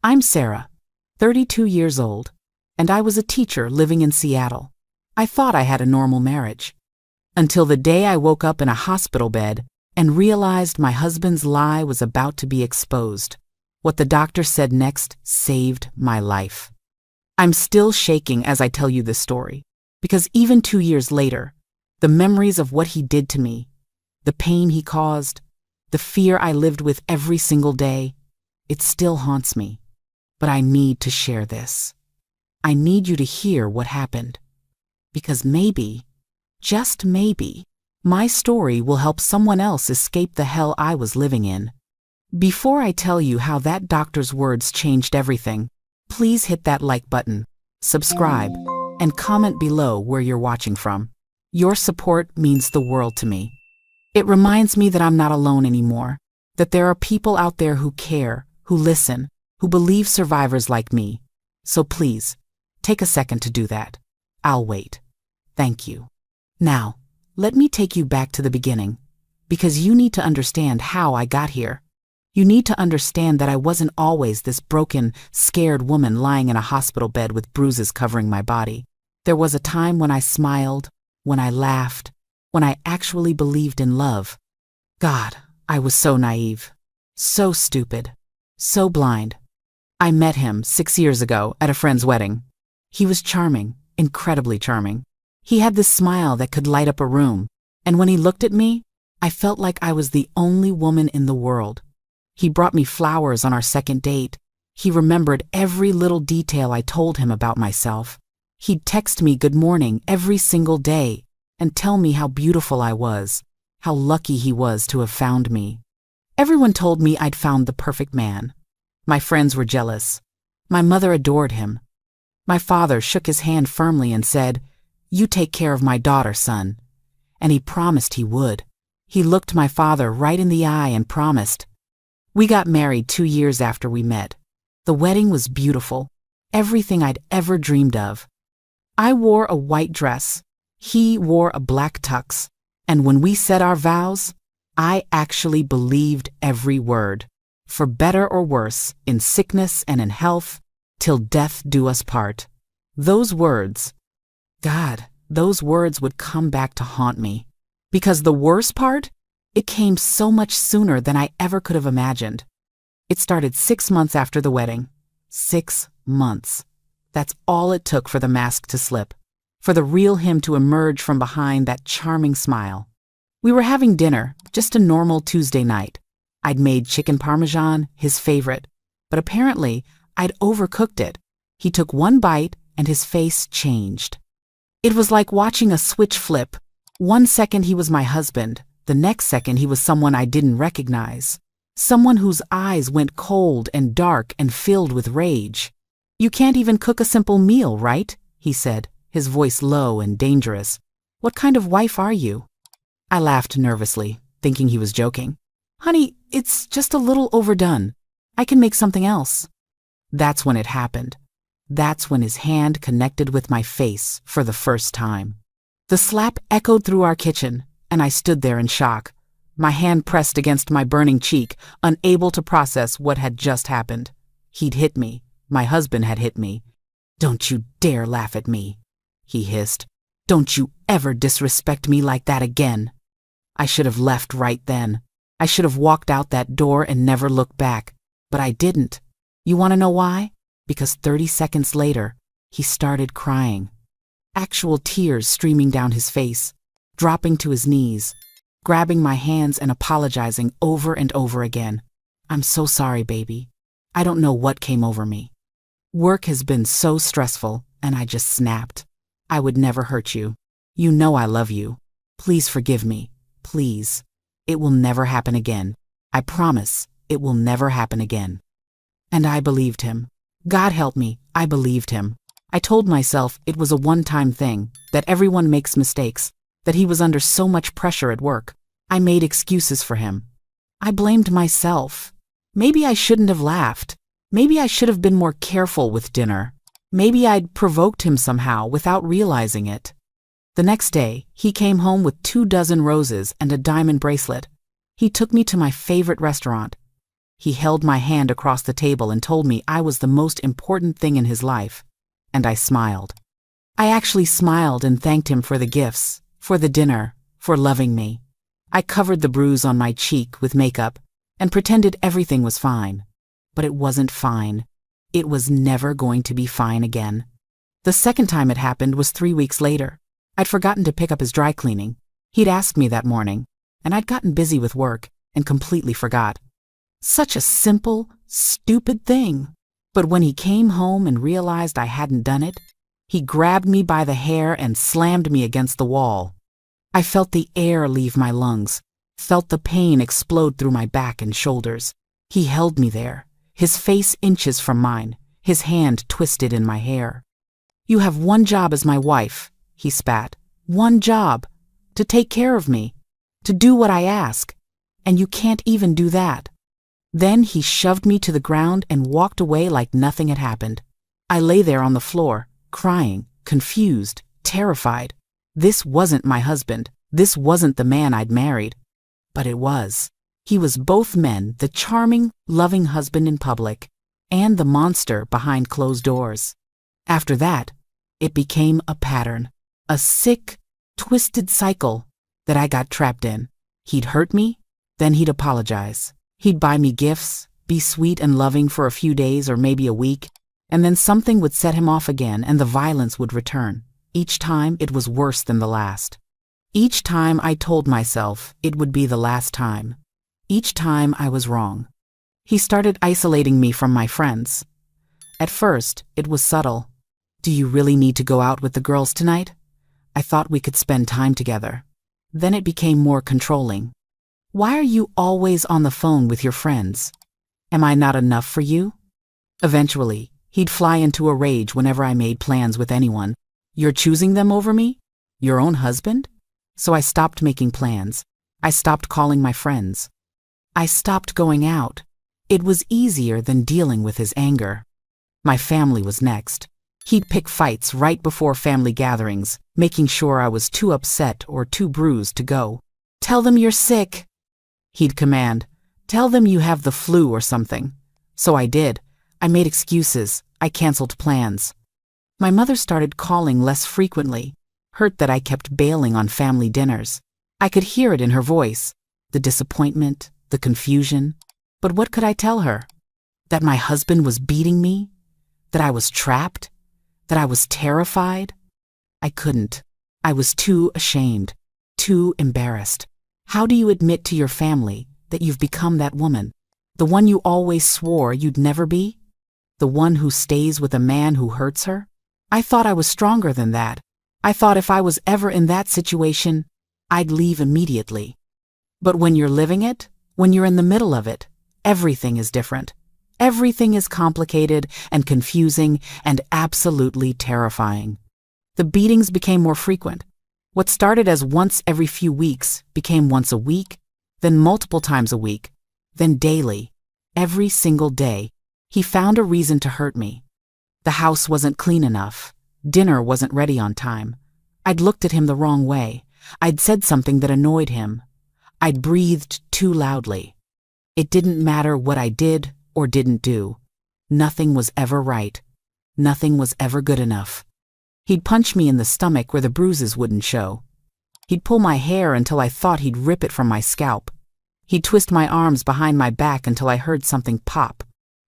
I'm Sarah, 32 years old, and I was a teacher living in Seattle. I thought I had a normal marriage. Until the day I woke up in a hospital bed and realized my husband's lie was about to be exposed. What the doctor said next saved my life. I'm still shaking as I tell you this story, because even 2 years later, the memories of what he did to me, the pain he caused, the fear I lived with every single day, it still haunts me. But I need to share this. I need you to hear what happened. Because maybe, just maybe, my story will help someone else escape the hell I was living in. Before I tell you how that doctor's words changed everything, please hit that like button, subscribe, and comment below where you're watching from. Your support means the world to me. It reminds me that I'm not alone anymore, that there are people out there who care, who listen, who believe survivors like me. So please, take a second to do that. I'll wait. Thank you. Now, let me take you back to the beginning, because you need to understand how I got here. You need to understand that I wasn't always this broken, scared woman lying in a hospital bed with bruises covering my body. There was a time when I smiled, when I laughed, when I actually believed in love. God, I was so naive, so stupid, so blind. I met him 6 years ago at a friend's wedding. He was charming, incredibly charming. He had this smile that could light up a room, and when he looked at me, I felt like I was the only woman in the world. He brought me flowers on our second date. He remembered every little detail I told him about myself. He'd text me good morning every single day and tell me how beautiful I was, how lucky he was to have found me. Everyone told me I'd found the perfect man. My friends were jealous. My mother adored him. My father shook his hand firmly and said, "You take care of my daughter, son." And he promised he would. He looked my father right in the eye and promised. We got married 2 years after we met. The wedding was beautiful, everything I'd ever dreamed of. I wore a white dress. He wore a black tux. And when we said our vows, I actually believed every word. For better or worse, in sickness and in health, till death do us part. Those words, God, those words would come back to haunt me. Because the worst part, it came so much sooner than I ever could have imagined. It started 6 months after the wedding. 6 months. That's all it took for the mask to slip, for the real him to emerge from behind that charming smile. We were having dinner, just a normal Tuesday night. I'd made chicken parmesan, his favorite, but apparently I'd overcooked it. He took one bite and his face changed. It was like watching a switch flip. 1 second he was my husband, the next second he was someone I didn't recognize. Someone whose eyes went cold and dark and filled with rage. "You can't even cook a simple meal, right?" he said, his voice low and dangerous. "What kind of wife are you?" I laughed nervously, thinking he was joking. "Honey, it's just a little overdone. I can make something else." That's when it happened. That's when his hand connected with my face for the first time. The slap echoed through our kitchen, and I stood there in shock, my hand pressed against my burning cheek, unable to process what had just happened. He'd hit me. My husband had hit me. "Don't you dare laugh at me," he hissed. "Don't you ever disrespect me like that again." I should have left right then. I should have walked out that door and never looked back, but I didn't. You want to know why? Because 30 seconds later, he started crying. Actual tears streaming down his face, dropping to his knees, grabbing my hands and apologizing over and over again. "I'm so sorry, baby. I don't know what came over me. Work has been so stressful," and I just snapped. "I would never hurt you. You know I love you. Please forgive me. Please. It will never happen again. I promise it will never happen again." And I believed him. God help me, I believed him. I told myself it was a one-time thing, that everyone makes mistakes, that he was under so much pressure at work. I made excuses for him. I blamed myself. Maybe I shouldn't have laughed. Maybe I should have been more careful with dinner. Maybe I'd provoked him somehow without realizing it. The next day, he came home with 24 roses and a diamond bracelet. He took me to my favorite restaurant. He held my hand across the table and told me I was the most important thing in his life, and I smiled. I actually smiled and thanked him for the gifts, for the dinner, for loving me. I covered the bruise on my cheek with makeup and pretended everything was fine. But it wasn't fine. It was never going to be fine again. The second time it happened was 3 weeks later. I'd forgotten to pick up his dry cleaning. He'd asked me that morning, and I'd gotten busy with work and completely forgot. Such a simple, stupid thing. But when he came home and realized I hadn't done it, he grabbed me by the hair and slammed me against the wall. I felt the air leave my lungs, felt the pain explode through my back and shoulders. He held me there, his face inches from mine, his hand twisted in my hair. "You have one job as my wife," he spat. "One job. To take care of me. To do what I ask. And you can't even do that." Then he shoved me to the ground and walked away like nothing had happened. I lay there on the floor, crying, confused, terrified. This wasn't my husband. This wasn't the man I'd married. But it was. He was both men, the charming, loving husband in public, and the monster behind closed doors. After that, it became a pattern, a sick, twisted cycle that I got trapped in. He'd hurt me, then he'd apologize. He'd buy me gifts, be sweet and loving for a few days or maybe a week, and then something would set him off again and the violence would return. Each time it was worse than the last. Each time I told myself it would be the last time. Each time I was wrong. He started isolating me from my friends. At first, it was subtle. "Do you really need to go out with the girls tonight? I thought we could spend time together." Then it became more controlling. "Why are you always on the phone with your friends? Am I not enough for you?" Eventually, he'd fly into a rage whenever I made plans with anyone. "You're choosing them over me? Your own husband?" So I stopped making plans. I stopped calling my friends. I stopped going out. It was easier than dealing with his anger. My family was next. He'd pick fights right before family gatherings, making sure I was too upset or too bruised to go. "Tell them you're sick," he'd command. "Tell them you have the flu or something." So I did. I made excuses. I canceled plans. My mother started calling less frequently, hurt that I kept bailing on family dinners. I could hear it in her voice, the disappointment, the confusion. But what could I tell her? That my husband was beating me? That I was trapped? That I was terrified? I couldn't. I was too ashamed, too embarrassed. How do you admit to your family that you've become that woman? The one you always swore you'd never be? The one who stays with a man who hurts her? I thought I was stronger than that. I thought if I was ever in that situation, I'd leave immediately. But when you're living it, when you're in the middle of it, everything is different. Everything is complicated and confusing and absolutely terrifying. The beatings became more frequent. What started as once every few weeks became once a week, then multiple times a week, then daily. Every single day, he found a reason to hurt me. The house wasn't clean enough. Dinner wasn't ready on time. I'd looked at him the wrong way. I'd said something that annoyed him. I'd breathed too loudly. It didn't matter what I did or didn't do. Nothing was ever right. Nothing was ever good enough. He'd punch me in the stomach where the bruises wouldn't show. He'd pull my hair until I thought he'd rip it from my scalp. He'd twist my arms behind my back until I heard something pop.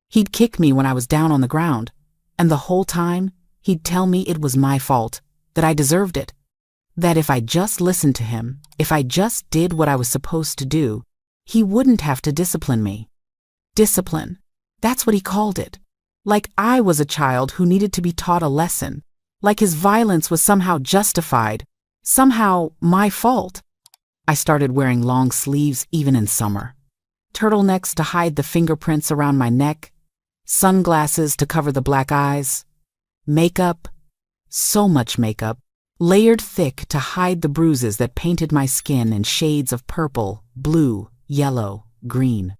He'd kick me when I was down on the ground. And the whole time, he'd tell me it was my fault, that I deserved it. That if I just listened to him, if I just did what I was supposed to do, he wouldn't have to discipline me. Discipline. That's what he called it. Like I was a child who needed to be taught a lesson. Like his violence was somehow justified. Somehow my fault. I started wearing long sleeves even in summer. Turtlenecks to hide the fingerprints around my neck. Sunglasses to cover the black eyes. Makeup. So much makeup. Layered thick to hide the bruises that painted my skin in shades of purple, blue, yellow, green.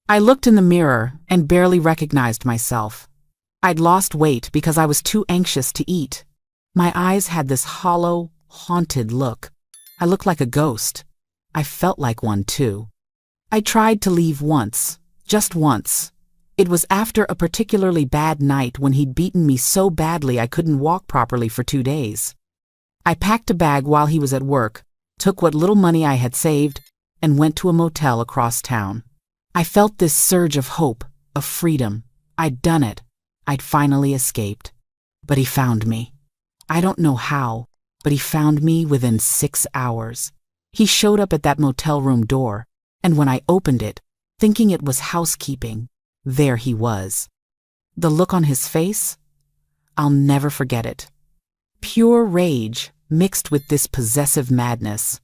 I looked in the mirror and barely recognized myself. I'd lost weight because I was too anxious to eat. My eyes had this hollow, haunted look. I looked like a ghost. I felt like one too. I tried to leave once, just once. It was after a particularly bad night when he'd beaten me so badly I couldn't walk properly for 2 days. I packed a bag while he was at work, took what little money I had saved, and went to a motel across town. I felt this surge of hope, of freedom. I'd done it. I'd finally escaped. But he found me. I don't know how, but he found me within 6 hours. He showed up at that motel room door, and when I opened it, thinking it was housekeeping, there he was. The look on his face? I'll never forget it. Pure rage mixed with this possessive madness.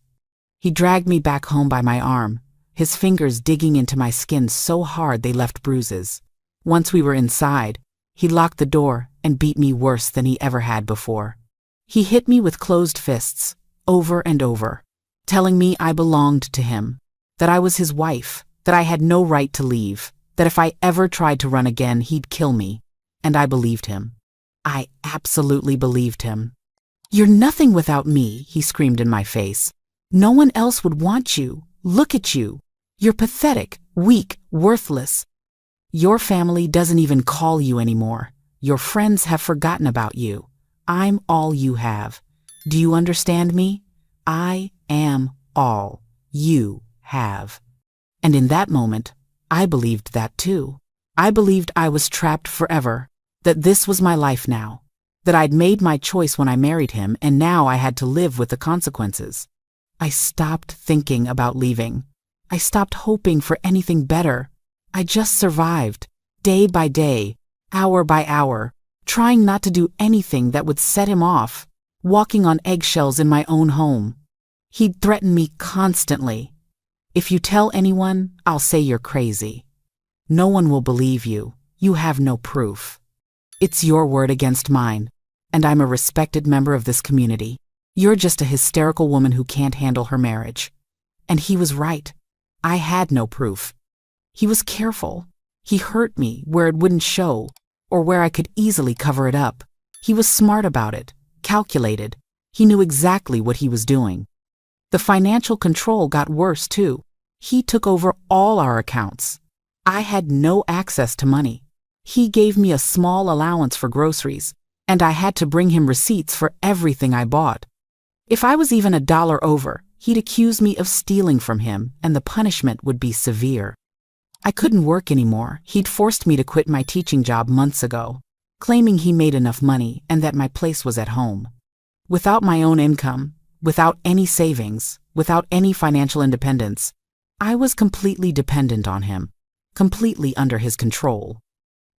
He dragged me back home by my arm, his fingers digging into my skin so hard they left bruises. Once we were inside, he locked the door and beat me worse than he ever had before. He hit me with closed fists, over and over, telling me I belonged to him, that I was his wife, that I had no right to leave, that if I ever tried to run again, he'd kill me. And I believed him. I absolutely believed him. "You're nothing without me," he screamed in my face. "No one else would want you. Look at you. You're pathetic, weak, worthless. Your family doesn't even call you anymore. Your friends have forgotten about you. I'm all you have. Do you understand me? I am all you have." And in that moment, I believed that too. I believed I was trapped forever, that this was my life now, that I'd made my choice when I married him and now I had to live with the consequences. I stopped thinking about leaving. I stopped hoping for anything better. I just survived, day by day, hour by hour, trying not to do anything that would set him off, walking on eggshells in my own home. He'd threaten me constantly. "If you tell anyone, I'll say you're crazy. No one will believe you. You have no proof. It's your word against mine, and I'm a respected member of this community. You're just a hysterical woman who can't handle her marriage." And he was right. I had no proof. He was careful. He hurt me where it wouldn't show, or where I could easily cover it up. He was smart about it, calculated. He knew exactly what he was doing. The financial control got worse too. He took over all our accounts. I had no access to money. He gave me a small allowance for groceries, and I had to bring him receipts for everything I bought. If I was even $1 over, he'd accuse me of stealing from him, and the punishment would be severe. I couldn't work anymore. He'd forced me to quit my teaching job months ago, claiming he made enough money and that my place was at home. Without my own income, without any savings, without any financial independence, I was completely dependent on him, completely under his control.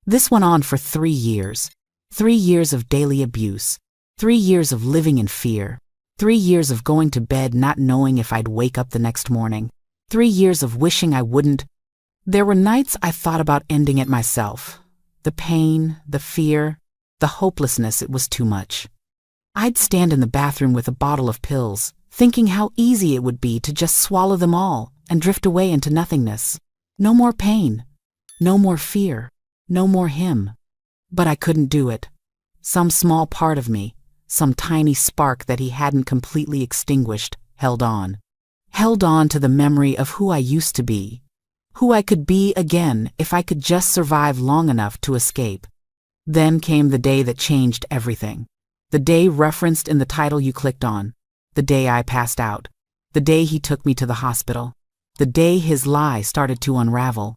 This went on for 3 years. 3 years of daily abuse, 3 years of living in fear, 3 years of going to bed not knowing if I'd wake up the next morning, 3 years of wishing I wouldn't. There were nights I thought about ending it myself. The pain, the fear, the hopelessness, it was too much. I'd stand in the bathroom with a bottle of pills, thinking how easy it would be to just swallow them all and drift away into nothingness. No more pain, no more fear, no more him. But I couldn't do it. Some small part of me, some tiny spark that he hadn't completely extinguished, held on. Held on to the memory of who I used to be, who I could be again if I could just survive long enough to escape. Then came the day that changed everything. The day referenced in the title you clicked on. The day I passed out. The day he took me to the hospital. The day his lie started to unravel.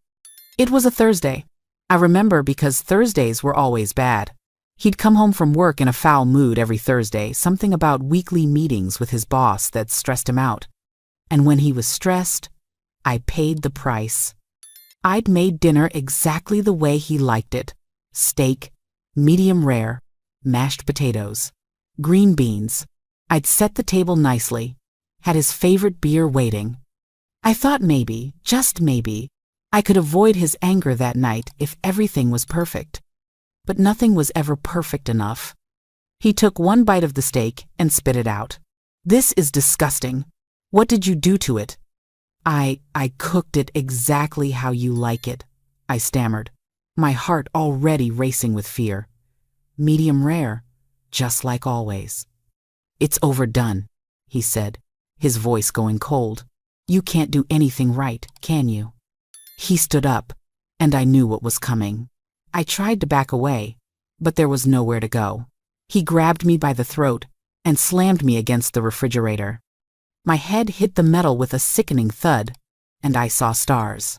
It was a Thursday. I remember because Thursdays were always bad. He'd come home from work in a foul mood every Thursday, something about weekly meetings with his boss that stressed him out. And when he was stressed, I paid the price. I'd made dinner exactly the way he liked it. Steak, medium rare, mashed potatoes, green beans. I'd set the table nicely, had his favorite beer waiting. I thought maybe, just maybe, I could avoid his anger that night if everything was perfect. But nothing was ever perfect enough. He took one bite of the steak and spit it out. "This is disgusting. What did you do to it?" I cooked it exactly how you like it," I stammered, my heart already racing with fear. "Medium rare, just like always." "It's overdone," he said, his voice going cold. "You can't do anything right, can you?" He stood up, and I knew what was coming. I tried to back away, but there was nowhere to go. He grabbed me by the throat and slammed me against the refrigerator. My head hit the metal with a sickening thud, and I saw stars.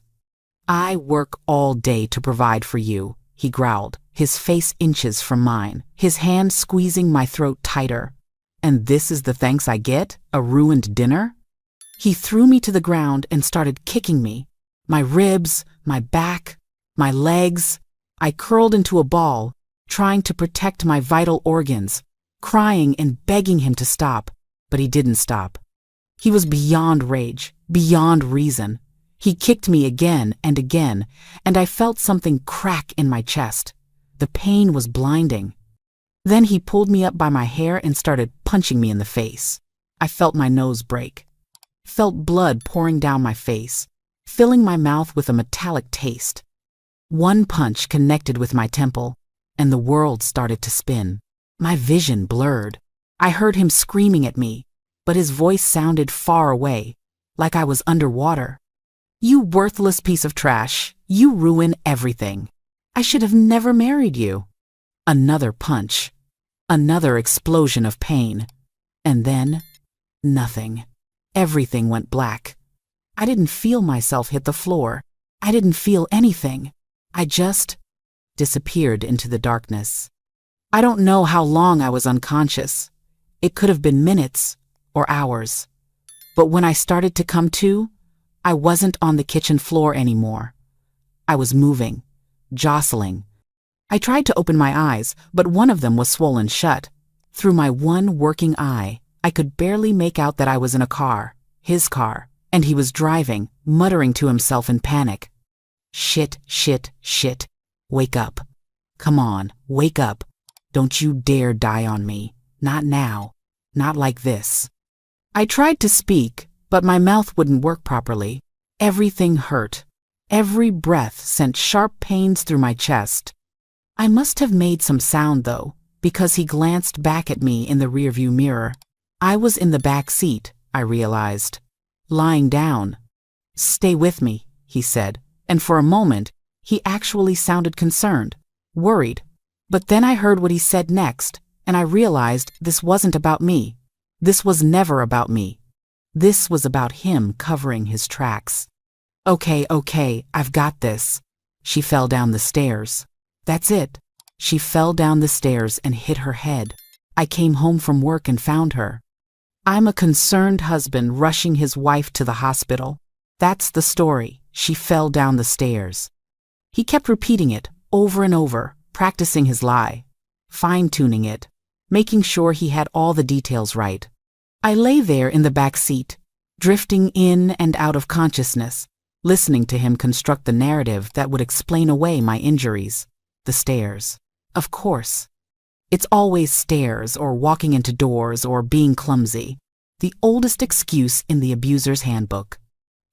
"I work all day to provide for you," he growled, his face inches from mine, his hand squeezing my throat tighter. "And this is the thanks I get? A ruined dinner?" He threw me to the ground and started kicking me. My ribs, my back, my legs. I curled into a ball, trying to protect my vital organs, crying and begging him to stop, but he didn't stop. He was beyond rage, beyond reason. He kicked me again and again, and I felt something crack in my chest. The pain was blinding. Then he pulled me up by my hair and started punching me in the face. I felt my nose break. Felt blood pouring down my face, filling my mouth with a metallic taste. One punch connected with my temple, and the world started to spin. My vision blurred. I heard him screaming at me, but his voice sounded far away, like I was underwater. "You worthless piece of trash. You ruin everything. I should have never married you." Another punch. Another explosion of pain. And then, nothing. Everything went black. I didn't feel myself hit the floor. I didn't feel anything. I just disappeared into the darkness. I don't know how long I was unconscious. It could have been minutes or hours. But when I started to come to, I wasn't on the kitchen floor anymore. I was moving, jostling. I tried to open my eyes, but one of them was swollen shut. Through my one working eye, I could barely make out that I was in a car, his car, and he was driving, muttering to himself in panic. "Shit, shit, shit. Wake up. Come on, wake up. Don't you dare die on me. Not now. Not like this." I tried to speak, but my mouth wouldn't work properly. Everything hurt. Every breath sent sharp pains through my chest. I must have made some sound, though, because he glanced back at me in the rearview mirror. I was in the back seat, I realized. Lying down. "Stay with me," he said, and for a moment, he actually sounded concerned, worried. But then I heard what he said next, and I realized this wasn't about me. This was never about me. This was about him covering his tracks. Okay, I've got this." She fell down the stairs. That's it. She fell down the stairs and hit her head. I came home from work and found her. I'm a concerned husband rushing his wife to the hospital. That's the story. She fell down the stairs. He kept repeating it over and over, practicing his lie, fine-tuning it, making sure he had all the details right. I lay there in the back seat, drifting in and out of consciousness, listening to him construct the narrative that would explain away my injuries. The stairs. Of course. It's always stairs or walking into doors or being clumsy. The oldest excuse in the abuser's handbook.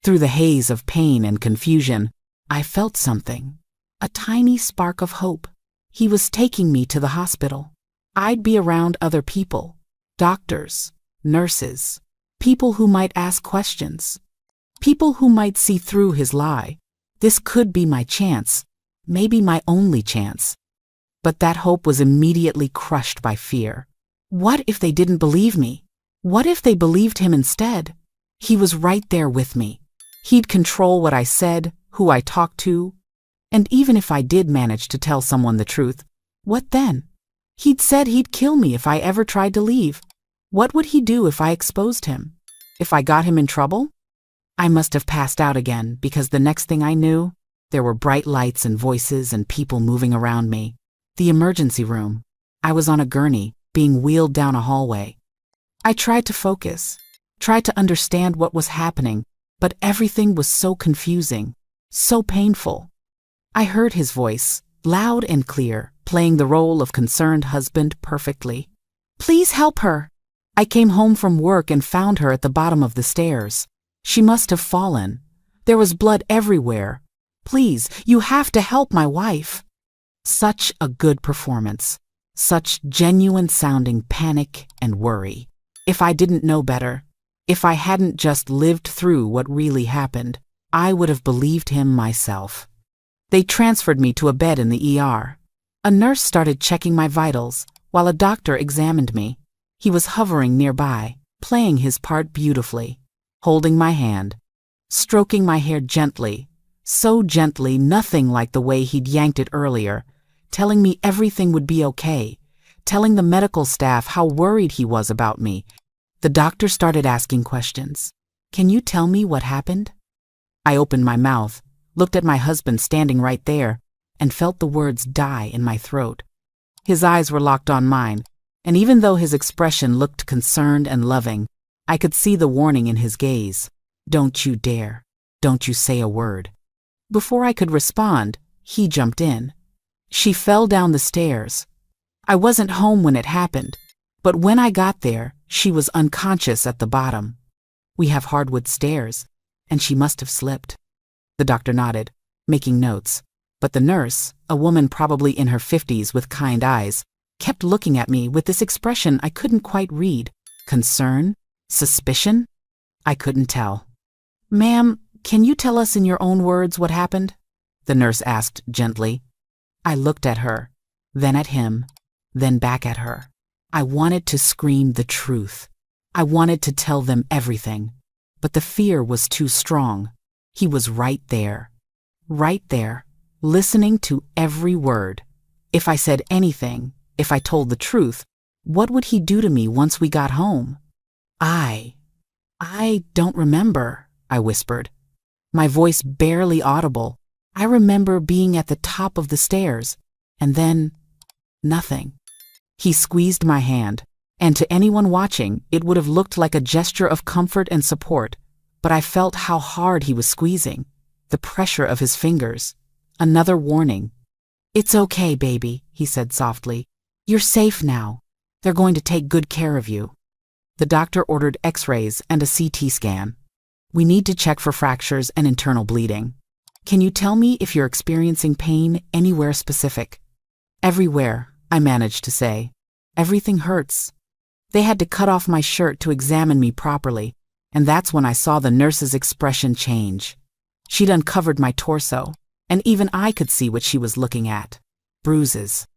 Through the haze of pain and confusion, I felt something. A tiny spark of hope. He was taking me to the hospital. I'd be around other people. Doctors, nurses, people who might ask questions. People who might see through his lie. This could be my chance. Maybe my only chance. But that hope was immediately crushed by fear. What if they didn't believe me? What if they believed him instead? He was right there with me. He'd control what I said, who I talked to. And even if I did manage to tell someone the truth, what then? He'd said he'd kill me if I ever tried to leave. What would he do if I exposed him? If I got him in trouble? I must have passed out again, because the next thing I knew, there were bright lights and voices and people moving around me. The emergency room. I was on a gurney, being wheeled down a hallway. I tried to focus, tried to understand what was happening, but everything was so confusing, so painful. I heard his voice, loud and clear, playing the role of concerned husband perfectly. "Please help her." I came home from work and found her at the bottom of the stairs. She must have fallen. There was blood everywhere. "Please, you have to help my wife." Such a good performance. Such genuine-sounding panic and worry. If I didn't know better, if I hadn't just lived through what really happened, I would have believed him myself. They transferred me to a bed in the ER. A nurse started checking my vitals, while a doctor examined me. He was hovering nearby, playing his part beautifully, holding my hand, stroking my hair gently, so gently, nothing like the way he'd yanked it earlier, telling me everything would be okay, telling the medical staff how worried he was about me. The doctor started asking questions. "Can you tell me what happened?" I opened my mouth, looked at my husband standing right there, and felt the words die in my throat. His eyes were locked on mine, and even though his expression looked concerned and loving, I could see the warning in his gaze. "Don't you dare. Don't you say a word." Before I could respond, he jumped in. She fell down the stairs. I wasn't home when it happened, but when I got there, she was unconscious at the bottom. We have hardwood stairs, and she must have slipped. The doctor nodded, making notes, but the nurse, a woman probably in her 50s with kind eyes, kept looking at me with this expression I couldn't quite read. Concern? Suspicion? I couldn't tell. "Ma'am, can you tell us in your own words what happened?" the nurse asked gently. I looked at her, then at him, then back at her. I wanted to scream the truth. I wanted to tell them everything, but the fear was too strong. He was right there, listening to every word. If I said anything, if I told the truth, what would he do to me once we got home? I don't remember, I whispered, my voice barely audible. I remember being at the top of the stairs, and then nothing. He squeezed my hand, and to anyone watching, it would have looked like a gesture of comfort and support, but I felt how hard he was squeezing, the pressure of his fingers. Another warning. "It's okay, baby," he said softly. "You're safe now. They're going to take good care of you." The doctor ordered X-rays and a CT scan. "We need to check for fractures and internal bleeding. Can you tell me if you're experiencing pain anywhere specific?" "Everywhere," I managed to say. "Everything hurts." They had to cut off my shirt to examine me properly, and that's when I saw the nurse's expression change. She'd uncovered my torso, and even I could see what she was looking at. Bruises.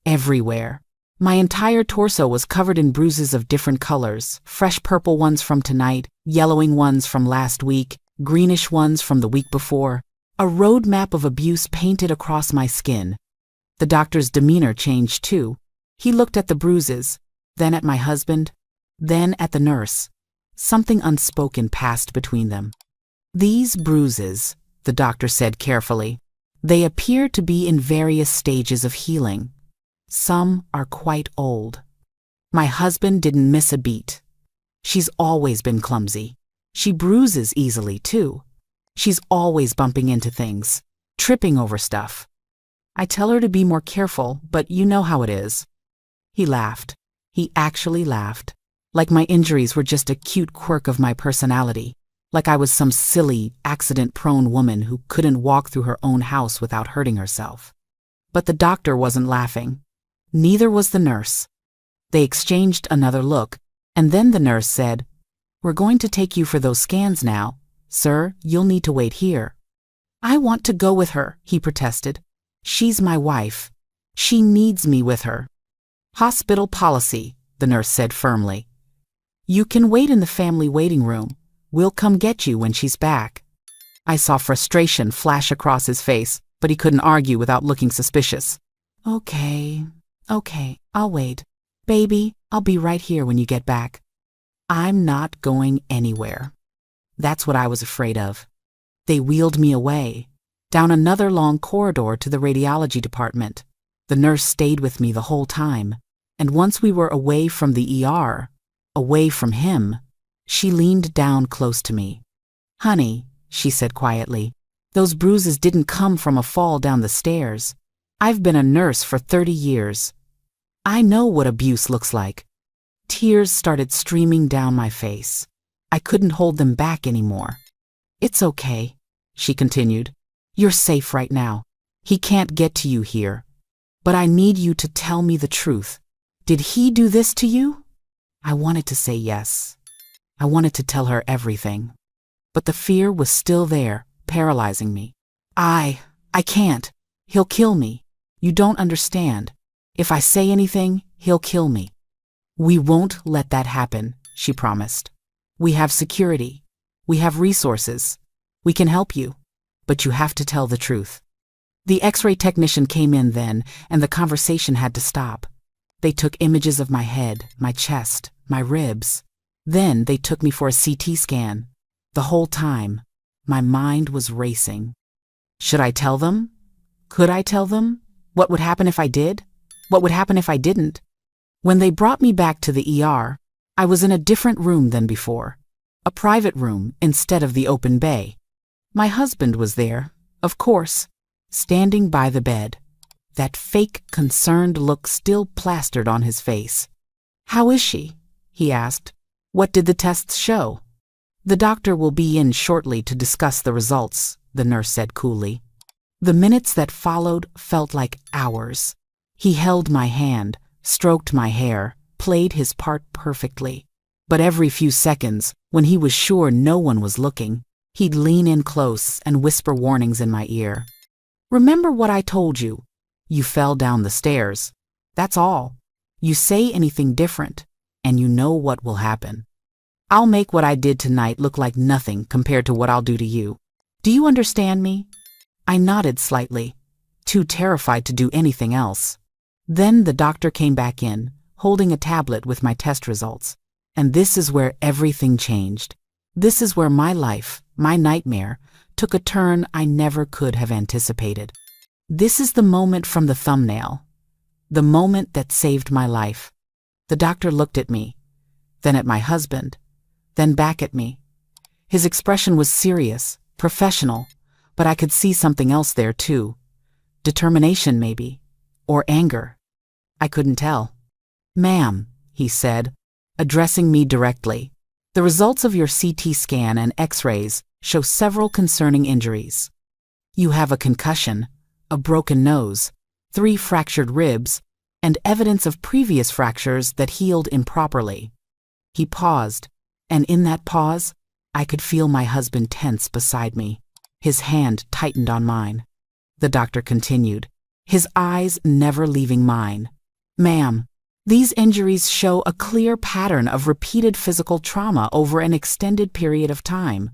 Everywhere. My entire torso was covered in bruises of different colors, fresh purple ones from tonight, yellowing ones from last week, greenish ones from the week before. A road map of abuse painted across my skin. The doctor's demeanor changed too. He looked at the bruises, then at my husband, then at the nurse. Something unspoken passed between them. "These bruises," the doctor said carefully, "they appear to be in various stages of healing. Some are quite old. My husband didn't miss a beat. She's always been clumsy. She bruises easily too. She's always bumping into things, tripping over stuff. I tell her to be more careful, but you know how it is." He laughed. He actually laughed, like my injuries were just a cute quirk of my personality, like I was some silly, accident-prone woman who couldn't walk through her own house without hurting herself. But the doctor wasn't laughing. Neither was the nurse. They exchanged another look, and then the nurse said, "We're going to take you for those scans now. Sir, you'll need to wait here." "I want to go with her," he protested. "She's my wife. She needs me with her." "Hospital policy," the nurse said firmly. "You can wait in the family waiting room. We'll come get you when she's back." I saw frustration flash across his face, but he couldn't argue without looking suspicious. Okay, I'll wait. Baby, I'll be right here when you get back." I'm not going anywhere. That's what I was afraid of. They wheeled me away, down another long corridor to the radiology department. The nurse stayed with me the whole time, and once we were away from the ER, away from him, she leaned down close to me. "Honey," she said quietly, "those bruises didn't come from a fall down the stairs. I've been a nurse for 30 years. I know what abuse looks like." Tears started streaming down my face. I couldn't hold them back anymore. "It's okay," she continued. "You're safe right now. He can't get to you here. But I need you to tell me the truth. Did he do this to you?" I wanted to say yes. I wanted to tell her everything. But the fear was still there, paralyzing me. I I can't. He'll kill me. You don't understand. If I say anything, he'll kill me. We won't let that happen, she promised. We have security. We have resources. We can help you. But you have to tell the truth. The X-ray technician came in then, and the conversation had to stop. They took images of my head, my chest, my ribs. Then they took me for a CT scan. The whole time, my mind was racing. Should I tell them? Could I tell them? What would happen if I did? What would happen if I didn't? When they brought me back to the ER, I was in a different room than before. A private room instead of the open bay. My husband was there, of course, standing by the bed. That fake, concerned look still plastered on his face. How is she? He asked. What did the tests show? The doctor will be in shortly to discuss the results, the nurse said coolly. The minutes that followed felt like hours. He held my hand, stroked my hair, played his part perfectly. But every few seconds, when he was sure no one was looking, he'd lean in close and whisper warnings in my ear. Remember what I told you. You fell down the stairs. That's all. You say anything different, and you know what will happen. I'll make what I did tonight look like nothing compared to what I'll do to you. Do you understand me? I nodded slightly, too terrified to do anything else. Then the doctor came back in, holding a tablet with my test results. And this is where everything changed. This is where my life, my nightmare, took a turn I never could have anticipated. This is the moment from the thumbnail. The moment that saved my life. The doctor looked at me, then at my husband, then back at me. His expression was serious, professional, but I could see something else there too. Determination, maybe, or anger. I couldn't tell. Ma'am, he said, addressing me directly, the results of your CT scan and X-rays show several concerning injuries. You have a concussion, a broken nose, 3 fractured ribs, and evidence of previous fractures that healed improperly. He paused, and in that pause, I could feel my husband tense beside me. His hand tightened on mine. The doctor continued, his eyes never leaving mine. Ma'am, these injuries show a clear pattern of repeated physical trauma over an extended period of time.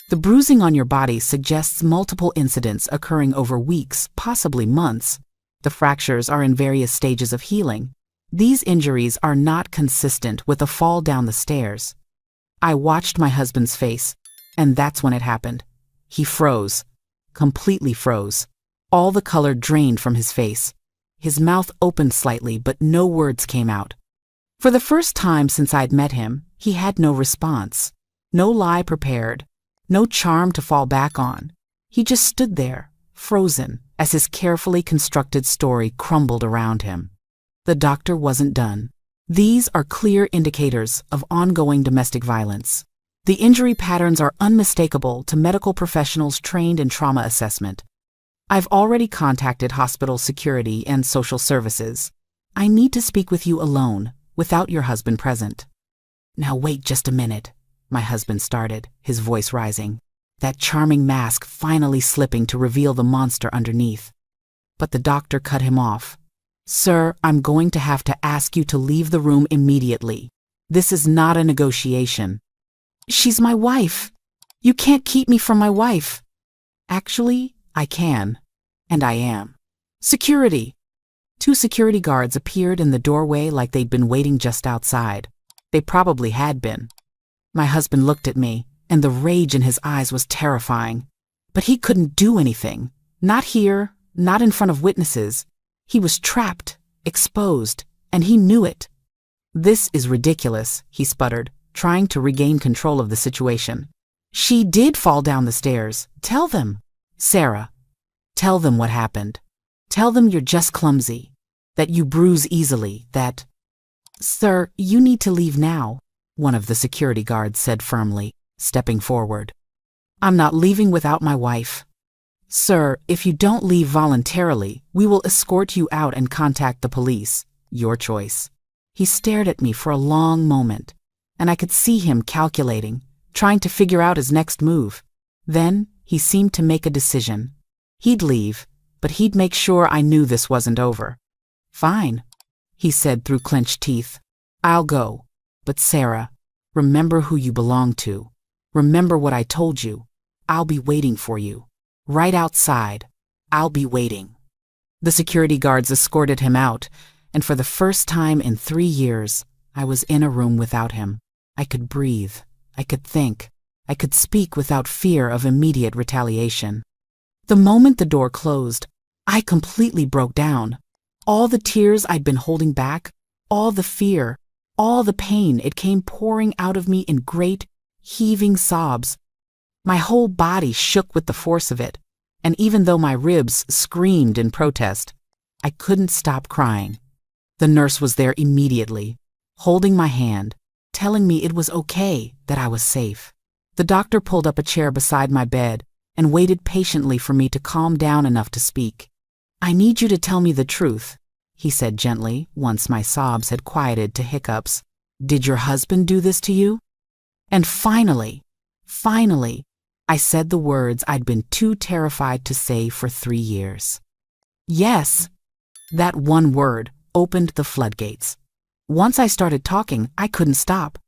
The bruising on your body suggests multiple incidents occurring over weeks, possibly months. The fractures are in various stages of healing. These injuries are not consistent with a fall down the stairs. I watched my husband's face, and that's when it happened. He froze, completely froze. All the color drained from his face. His mouth opened slightly, but no words came out. For the first time since I'd met him, he had no response, no lie prepared, no charm to fall back on. He just stood there, frozen, as his carefully constructed story crumbled around him. The doctor wasn't done. These are clear indicators of ongoing domestic violence. The injury patterns are unmistakable to medical professionals trained in trauma assessment. I've already contacted hospital security and social services. I need to speak with you alone, without your husband present. Now wait just a minute, my husband started, his voice rising, that charming mask finally slipping to reveal the monster underneath. But the doctor cut him off. Sir, I'm going to have to ask you to leave the room immediately. This is not a negotiation. She's my wife. You can't keep me from my wife. Actually, I can, and I am. Security! 2 security guards appeared in the doorway like they'd been waiting just outside. They probably had been. My husband looked at me, and the rage in his eyes was terrifying. But he couldn't do anything. Not here, not in front of witnesses. He was trapped, exposed, and he knew it. This is ridiculous, he sputtered, trying to regain control of the situation. She did fall down the stairs. Tell them. Sarah, tell them what happened. Tell them you're just clumsy, that you bruise easily, that... Sir, you need to leave now, one of the security guards said firmly, stepping forward. I'm not leaving without my wife. Sir, if you don't leave voluntarily, we will escort you out and contact the police. Your choice. He stared at me for a long moment, and I could see him calculating, trying to figure out his next move. Then he seemed to make a decision. He'd leave, but he'd make sure I knew this wasn't over. Fine, he said through clenched teeth. I'll go. But Sarah, remember who you belong to. Remember what I told you. I'll be waiting for you. Right outside. I'll be waiting. The security guards escorted him out, and for the first time in 3 years, I was in a room without him. I could breathe. I could think. I could speak without fear of immediate retaliation. The moment the door closed, I completely broke down. All the tears I'd been holding back, all the fear, all the pain, it came pouring out of me in great, heaving sobs. My whole body shook with the force of it, and even though my ribs screamed in protest, I couldn't stop crying. The nurse was there immediately, holding my hand, telling me it was okay, that I was safe. The doctor pulled up a chair beside my bed and waited patiently for me to calm down enough to speak. I need you to tell me the truth, he said gently, once my sobs had quieted to hiccups. Did your husband do this to you? And finally, I said the words I'd been too terrified to say for 3 years. Yes. That one word opened the floodgates. Once I started talking, I couldn't stop.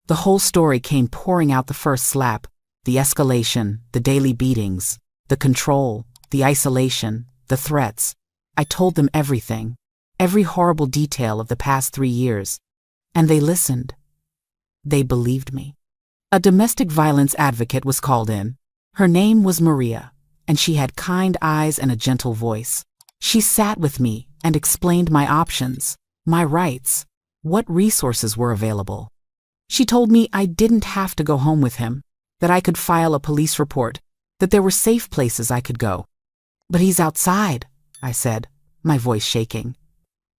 The whole story came pouring out the first slap, the escalation, the daily beatings, the control, the isolation, the threats. I told them everything, every horrible detail of the past 3 years. And they listened. They believed me. A domestic violence advocate was called in. Her name was Maria, and she had kind eyes and a gentle voice. She sat with me and explained my options, my rights, what resources were available. She told me I didn't have to go home with him, that I could file a police report, that there were safe places I could go. But he's outside, I said, my voice shaking.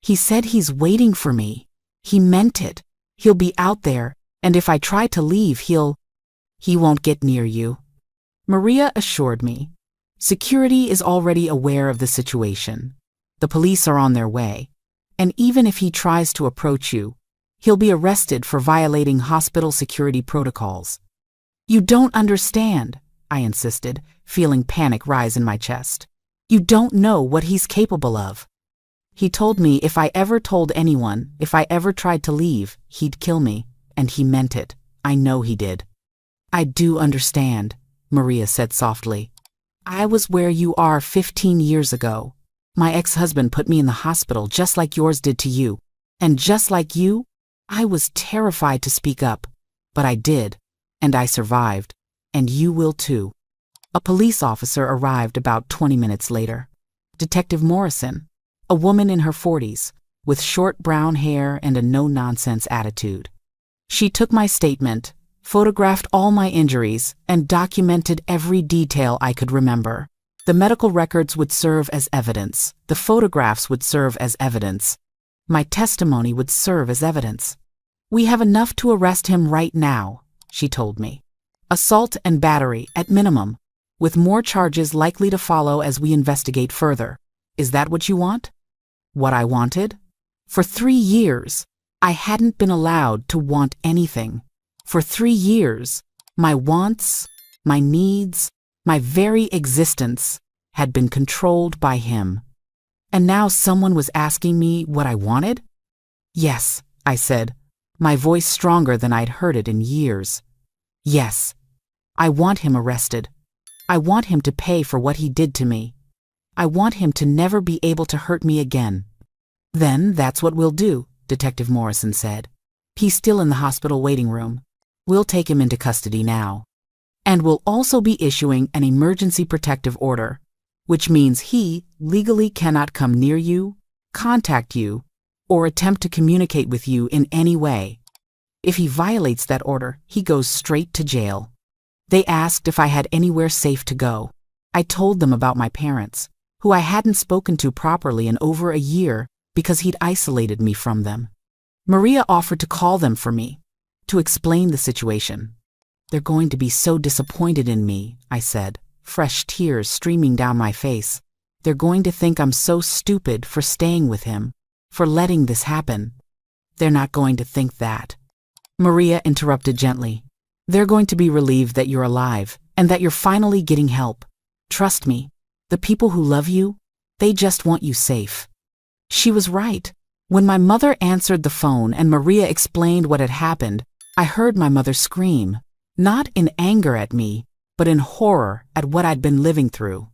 He said he's waiting for me. He meant it. He'll be out there, and if I try to leave, he won't get near you. Maria assured me. Security is already aware of the situation. The police are on their way. And even if he tries to approach you, he'll be arrested for violating hospital security protocols. You don't understand, I insisted, feeling panic rise in my chest. You don't know what he's capable of. He told me if I ever told anyone, if I ever tried to leave, he'd kill me, and he meant it. I know he did. I do understand, Maria said softly. I was where you are 15 years ago. My ex-husband put me in the hospital just like yours did to you. And just like you, I was terrified to speak up. But I did, and I survived. And you will too. A police officer arrived about 20 minutes later. Detective Morrison, a woman in her 40s, with short brown hair and a no-nonsense attitude. She took my statement, photographed all my injuries, and documented every detail I could remember. The medical records would serve as evidence. The photographs would serve as evidence. My testimony would serve as evidence. We have enough to arrest him right now, she told me. Assault and battery, at minimum, with more charges likely to follow as we investigate further. Is that what you want? What I wanted? For 3 years, I hadn't been allowed to want anything. For 3 years, my wants, my needs, my very existence had been controlled by him. And now someone was asking me what I wanted? Yes, I said, my voice stronger than I'd heard it in years. Yes, I want him arrested. I want him to pay for what he did to me. I want him to never be able to hurt me again. Then that's what we'll do, Detective Morrison said. He's still in the hospital waiting room. We'll take him into custody now. And we'll also be issuing an emergency protective order, which means he legally cannot come near you, contact you, or attempt to communicate with you in any way. If he violates that order, he goes straight to jail. They asked if I had anywhere safe to go. I told them about my parents, who I hadn't spoken to properly in over a year because he'd isolated me from them. Maria offered to call them for me, to explain the situation. They're going to be so disappointed in me, I said, fresh tears streaming down my face. They're going to think I'm so stupid for staying with him, for letting this happen. They're not going to think that. Maria interrupted gently. They're going to be relieved that you're alive and that you're finally getting help. Trust me, The people who love you, they just want you safe. She was right. When my mother answered the phone and Maria explained what had happened, I heard my mother scream, not in anger at me, but in horror at what I'd been living through.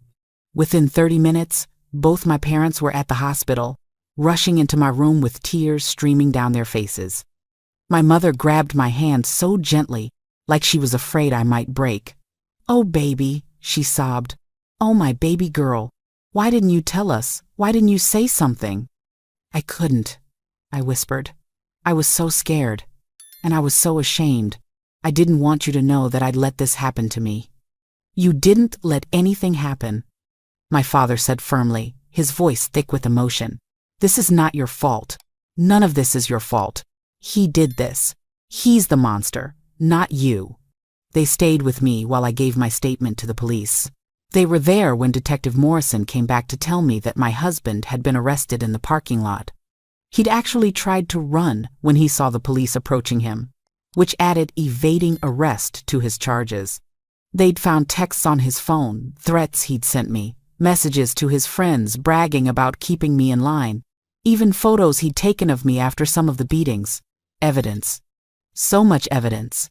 Within 30 minutes, both my parents were at the hospital, rushing into my room with tears streaming down their faces. My mother grabbed my hand so gently, like she was afraid I might break. "Oh, baby," she sobbed. "Oh, my baby girl. Why didn't you tell us? Why didn't you say something?" "I couldn't," I whispered. "I was so scared. And I was so ashamed. I didn't want you to know that I'd let this happen to me." "You didn't let anything happen," my father said firmly, his voice thick with emotion. "This is not your fault. None of this is your fault. He did this. He's the monster, not you." They stayed with me while I gave my statement to the police. They were there when Detective Morrison came back to tell me that my husband had been arrested in the parking lot. He'd actually tried to run when he saw the police approaching him, which added evading arrest to his charges. They'd found texts on his phone, threats he'd sent me, messages to his friends bragging about keeping me in line, even photos he'd taken of me after some of the beatings. Evidence. So much evidence.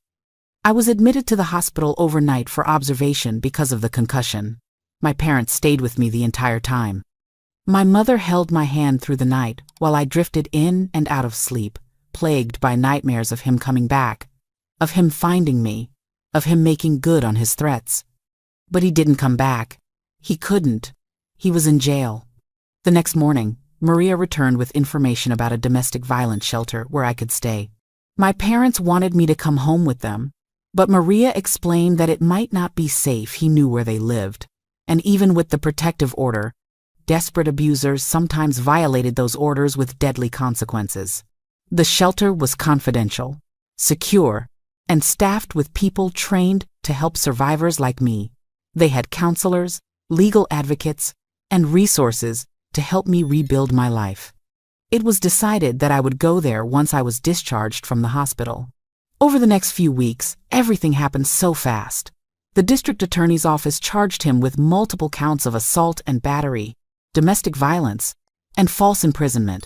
I was admitted to the hospital overnight for observation because of the concussion. My parents stayed with me the entire time. My mother held my hand through the night while I drifted in and out of sleep, plagued by nightmares of him coming back, of him finding me, of him making good on his threats. But he didn't come back. He couldn't. He was in jail. The next morning, Maria returned with information about a domestic violence shelter where I could stay. My parents wanted me to come home with them, but Maria explained that it might not be safe. He knew where they lived. And even with the protective order, desperate abusers sometimes violated those orders with deadly consequences. The shelter was confidential, secure, and staffed with people trained to help survivors like me. They had counselors, legal advocates, and resources to help me rebuild my life. It was decided that I would go there once I was discharged from the hospital. Over the next few weeks, everything happened so fast. The district attorney's office charged him with multiple counts of assault and battery, domestic violence, and false imprisonment.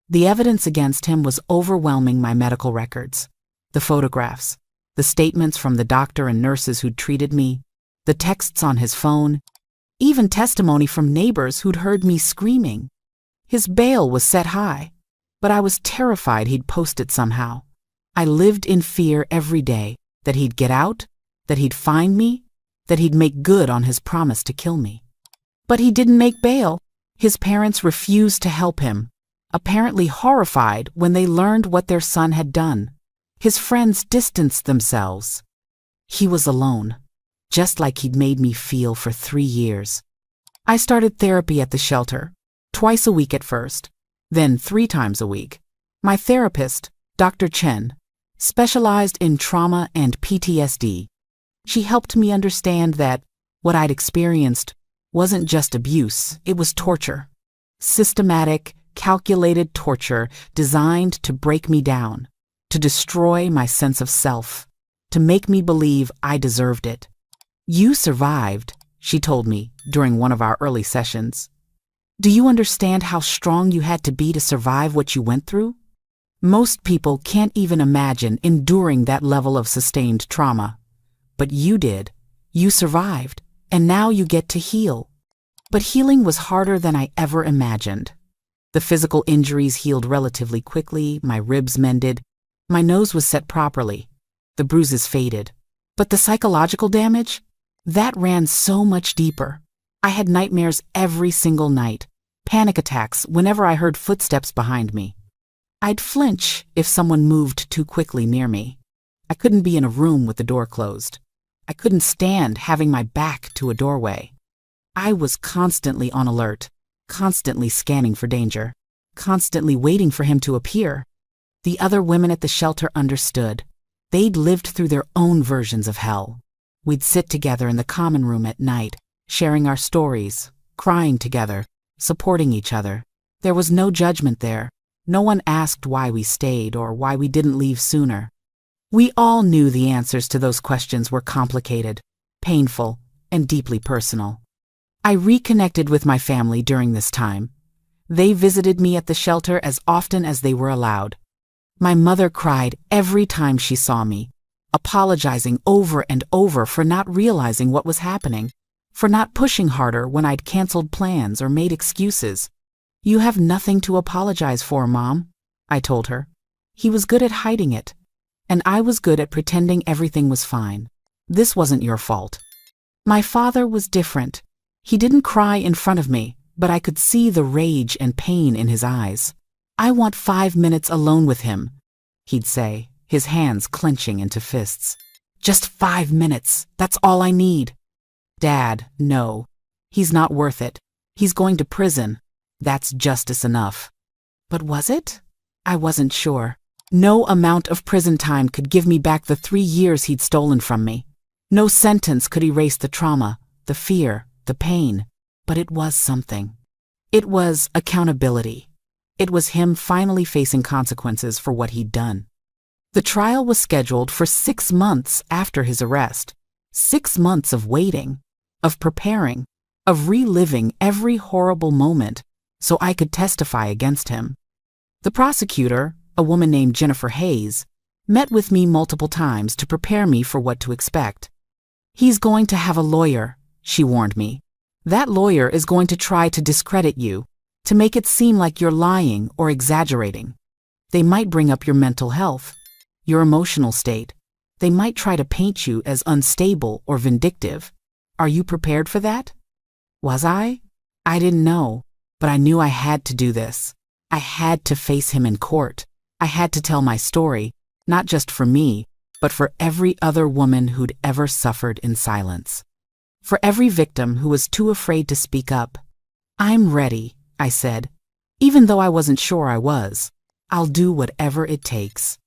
The evidence against him was overwhelming. My medical records, the photographs, the statements from the doctor and nurses who'd treated me, the texts on his phone, even testimony from neighbors who'd heard me screaming. His bail was set high, but I was terrified he'd post it somehow. I lived in fear every day that he'd get out, that he'd find me, that he'd make good on his promise to kill me. But he didn't make bail. His parents refused to help him, apparently horrified when they learned what their son had done. His friends distanced themselves. He was alone, just like he'd made me feel for 3 years. I started therapy at the shelter, twice a week at first, then 3 times a week. My therapist, Dr. Chen, specialized in trauma and PTSD. She helped me understand that what I'd experienced wasn't just abuse, it was torture. Systematic, calculated torture designed to break me down, to destroy my sense of self, to make me believe I deserved it. "You survived," she told me during one of our early sessions. "Do you understand how strong you had to be to survive what you went through? Most people can't even imagine enduring that level of sustained trauma. But you did. You survived, and now you get to heal." But healing was harder than I ever imagined. The physical injuries healed relatively quickly, my ribs mended, my nose was set properly, the bruises faded. But the psychological damage? That ran so much deeper. I had nightmares every single night, panic attacks whenever I heard footsteps behind me. I'd flinch if someone moved too quickly near me. I couldn't be in a room with the door closed. I couldn't stand having my back to a doorway. I was constantly on alert, constantly scanning for danger, constantly waiting for him to appear. The other women at the shelter understood. They'd lived through their own versions of hell. We'd sit together in the common room at night, sharing our stories, crying together, supporting each other. There was no judgment there. No one asked why we stayed or why we didn't leave sooner. We all knew the answers to those questions were complicated, painful, and deeply personal. I reconnected with my family during this time. They visited me at the shelter as often as they were allowed. My mother cried every time she saw me, apologizing over and over for not realizing what was happening, for not pushing harder when I'd canceled plans or made excuses. "You have nothing to apologize for, Mom," I told her. "He was good at hiding it, and I was good at pretending everything was fine. This wasn't your fault." My father was different. He didn't cry in front of me, but I could see the rage and pain in his eyes. "I want 5 minutes alone with him," he'd say, his hands clenching into fists. "Just 5 minutes, that's all I need." "Dad, no. He's not worth it. He's going to prison. That's justice enough." But was it? I wasn't sure. No amount of prison time could give me back the 3 years he'd stolen from me. No sentence could erase the trauma, the fear, the pain. But it was something. It was accountability. It was him finally facing consequences for what he'd done. The trial was scheduled for 6 months after his arrest. 6 months of waiting, of preparing, of reliving every horrible moment so I could testify against him. The prosecutor, a woman named Jennifer Hayes, met with me multiple times to prepare me for what to expect. "He's going to have a lawyer," she warned me. "That lawyer is going to try to discredit you, to make it seem like you're lying or exaggerating. They might bring up your mental health, your emotional state. They might try to paint you as unstable or vindictive. Are you prepared for that?" Was I? I didn't know, but I knew I had to do this. I had to face him in court. I had to tell my story, not just for me, but for every other woman who'd ever suffered in silence. For every victim who was too afraid to speak up. "I'm ready," I said, even though I wasn't sure I was. "I'll do whatever it takes."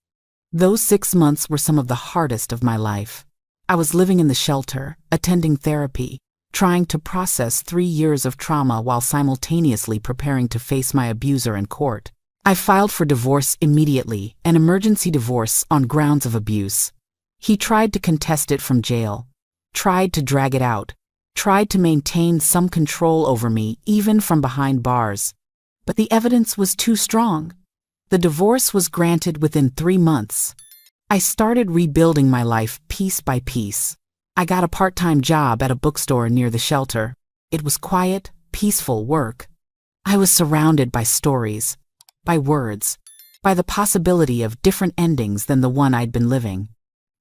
Those 6 months were some of the hardest of my life. I was living in the shelter, attending therapy, trying to process 3 years of trauma while simultaneously preparing to face my abuser in court. I filed for divorce immediately, an emergency divorce on grounds of abuse. He tried to contest it from jail, tried to drag it out, tried to maintain some control over me even from behind bars. But the evidence was too strong. The divorce was granted within 3 months. I started rebuilding my life piece by piece. I got a part-time job at a bookstore near the shelter. It was quiet, peaceful work. I was surrounded by stories, by words, by the possibility of different endings than the one I'd been living.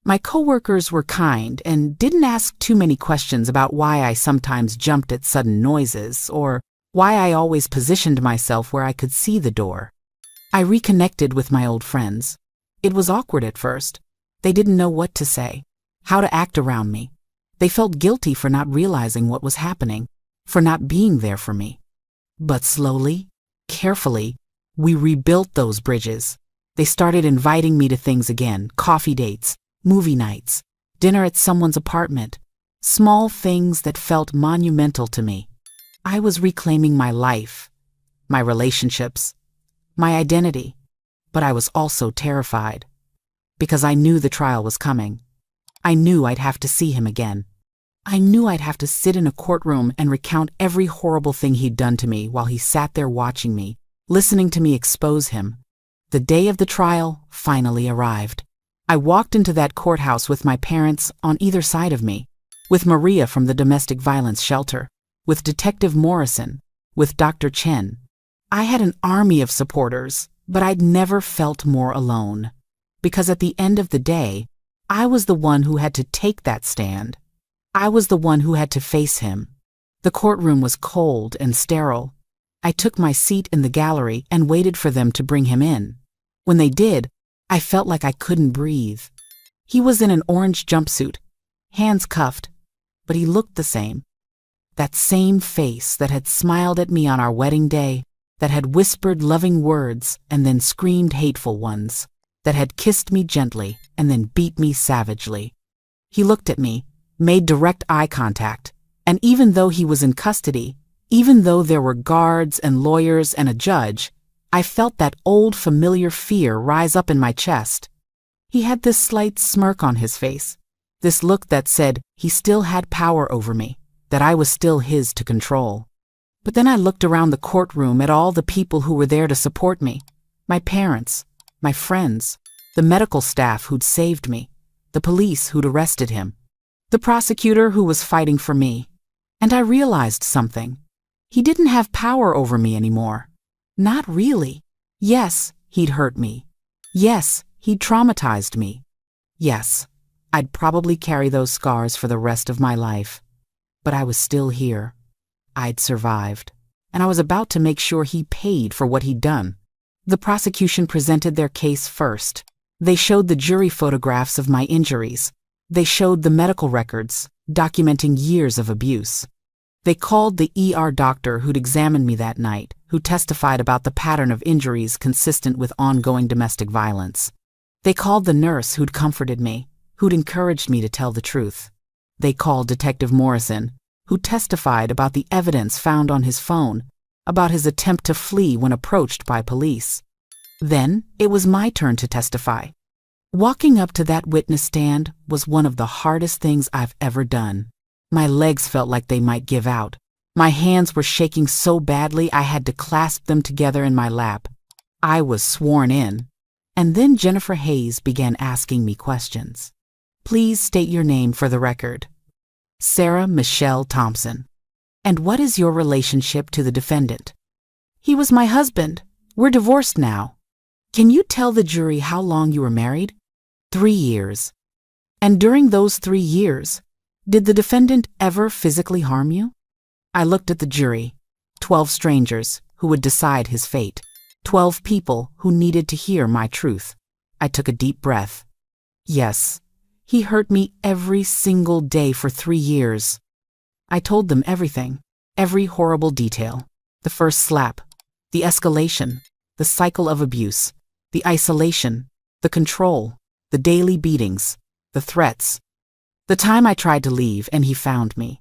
My coworkers were kind and didn't ask too many questions about why I sometimes jumped at sudden noises or why I always positioned myself where I could see the door. I reconnected with my old friends. It was awkward at first. They didn't know what to say, how to act around me. They felt guilty for not realizing what was happening, for not being there for me. But slowly, carefully, we rebuilt those bridges. They started inviting me to things again, coffee dates, movie nights, dinner at someone's apartment, small things that felt monumental to me. I was reclaiming my life, my relationships, my identity, but I was also terrified because I knew the trial was coming. I knew I'd have to see him again. I knew I'd have to sit in a courtroom and recount every horrible thing he'd done to me while he sat there watching me, listening to me expose him. The day of the trial finally arrived. I walked into that courthouse with my parents on either side of me, with Maria from the domestic violence shelter, with Detective Morrison, with Dr. Chen. I had an army of supporters, but I'd never felt more alone. Because at the end of the day, I was the one who had to take that stand. I was the one who had to face him. The courtroom was cold and sterile. I took my seat in the gallery and waited for them to bring him in. When they did, I felt like I couldn't breathe. He was in an orange jumpsuit, hands cuffed, but he looked the same. That same face that had smiled at me on our wedding day, that had whispered loving words and then screamed hateful ones, that had kissed me gently and then beat me savagely. He looked at me, made direct eye contact, and even though he was in custody, even though there were guards and lawyers and a judge, I felt that old familiar fear rise up in my chest. He had this slight smirk on his face, this look that said he still had power over me, that I was still his to control. But then I looked around the courtroom at all the people who were there to support me. My parents, my friends, the medical staff who'd saved me, the police who'd arrested him, the prosecutor who was fighting for me. And I realized something. He didn't have power over me anymore. Not really. Yes, he'd hurt me. Yes, he'd traumatized me. Yes, I'd probably carry those scars for the rest of my life. But I was still here. I'd survived. And I was about to make sure he paid for what he'd done. The prosecution presented their case first. They showed the jury photographs of my injuries. They showed the medical records, documenting years of abuse. They called the ER doctor who'd examined me that night, who testified about the pattern of injuries consistent with ongoing domestic violence. They called the nurse who'd comforted me, who'd encouraged me to tell the truth. They called Detective Morrison, who testified about the evidence found on his phone, about his attempt to flee when approached by police. Then it was my turn to testify. Walking up to that witness stand was one of the hardest things I've ever done. My legs felt like they might give out. My hands were shaking so badly I had to clasp them together in my lap. I was sworn in. And then Jennifer Hayes began asking me questions. Please state your name for the record. Sarah Michelle Thompson. And what is your relationship to the defendant? He was my husband. We're divorced now. Can you tell the jury how long you were married? 3 years. And during those 3 years, did the defendant ever physically harm you? I looked at the jury, 12 strangers who would decide his fate, 12 people who needed to hear my truth. I took a deep breath. Yes, he hurt me every single day for 3 years. I told them everything, every horrible detail. The first slap, the escalation, the cycle of abuse, the isolation, the control, the daily beatings, the threats. The time I tried to leave and he found me.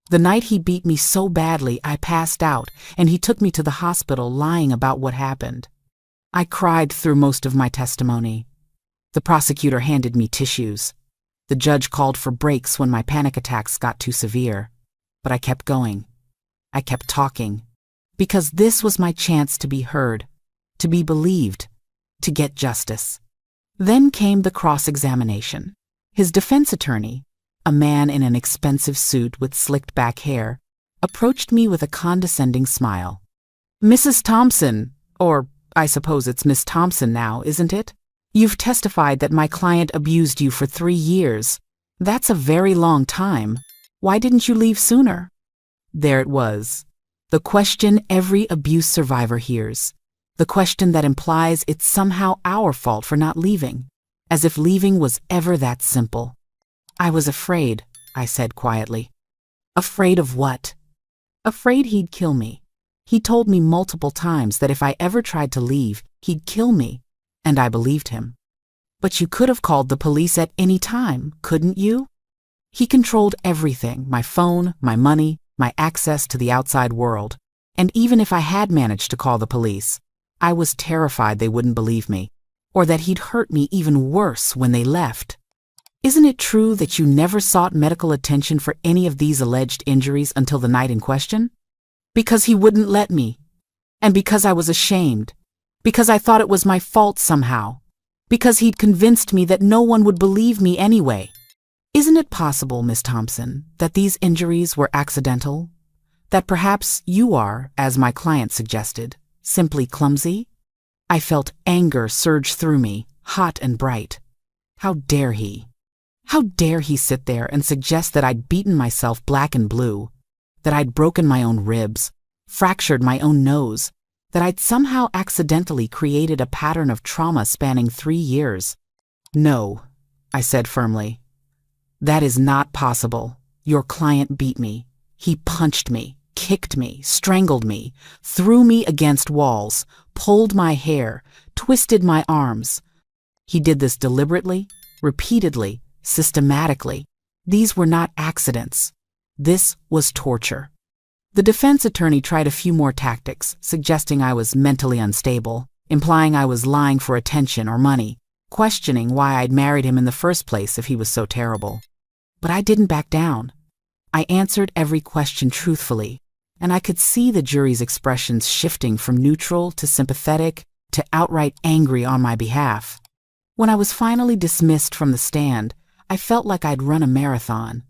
The night he beat me so badly I passed out and he took me to the hospital lying about what happened. I cried through most of my testimony. The prosecutor handed me tissues. The judge called for breaks when my panic attacks got too severe. But I kept going. I kept talking. Because this was my chance to be heard, to be believed, to get justice. Then came the cross-examination. His defense attorney, a man in an expensive suit with slicked back hair, approached me with a condescending smile. Mrs. Thompson, or I suppose it's Miss Thompson now, isn't it? You've testified that my client abused you for 3 years. That's a very long time. Why didn't you leave sooner? There it was. The question every abuse survivor hears. The question that implies it's somehow our fault for not leaving, as if leaving was ever that simple. I was afraid, I said quietly. Afraid of what? Afraid he'd kill me. He told me multiple times that if I ever tried to leave, he'd kill me, and I believed him. But you could have called the police at any time, couldn't you? He controlled everything, my phone, my money, my access to the outside world. And even if I had managed to call the police, I was terrified they wouldn't believe me, or that he'd hurt me even worse when they left. Isn't it true that you never sought medical attention for any of these alleged injuries until the night in question? Because he wouldn't let me. And because I was ashamed. Because I thought it was my fault somehow. Because he'd convinced me that no one would believe me anyway. Isn't it possible, Miss Thompson, that these injuries were accidental? That perhaps you are, as my client suggested, simply clumsy? I felt anger surge through me, hot and bright. How dare he? How dare he sit there and suggest that I'd beaten myself black and blue, that I'd broken my own ribs, fractured my own nose, that I'd somehow accidentally created a pattern of trauma spanning 3 years. No, I said firmly. That is not possible. Your client beat me. He punched me, kicked me, strangled me, threw me against walls, pulled my hair, twisted my arms. He did this deliberately, repeatedly, systematically. These were not accidents. This was torture. The defense attorney tried a few more tactics, suggesting I was mentally unstable, implying I was lying for attention or money, questioning why I'd married him in the first place if he was so terrible. But I didn't back down. I answered every question truthfully, and I could see the jury's expressions shifting from neutral to sympathetic to outright angry on my behalf. When I was finally dismissed from the stand, I felt like I'd run a marathon.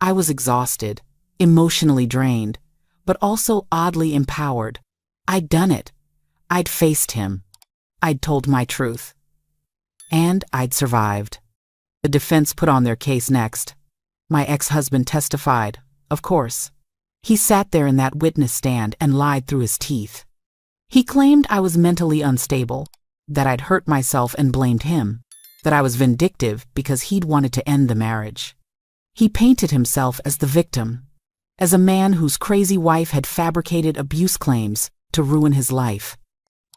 I was exhausted, emotionally drained, but also oddly empowered. I'd done it. I'd faced him. I'd told my truth. And I'd survived. The defense put on their case next. My ex-husband testified, of course. He sat there in that witness stand and lied through his teeth. He claimed I was mentally unstable, that I'd hurt myself and blamed him, that I was vindictive because he'd wanted to end the marriage. He painted himself as the victim, as a man whose crazy wife had fabricated abuse claims to ruin his life.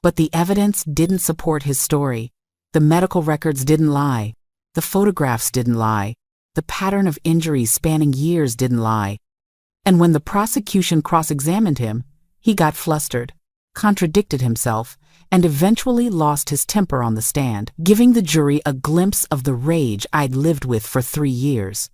But the evidence didn't support his story. The medical records didn't lie. The photographs didn't lie. The pattern of injuries spanning years didn't lie. And when the prosecution cross-examined him, he got flustered, contradicted himself, and eventually lost his temper on the stand, giving the jury a glimpse of the rage I'd lived with for 3 years.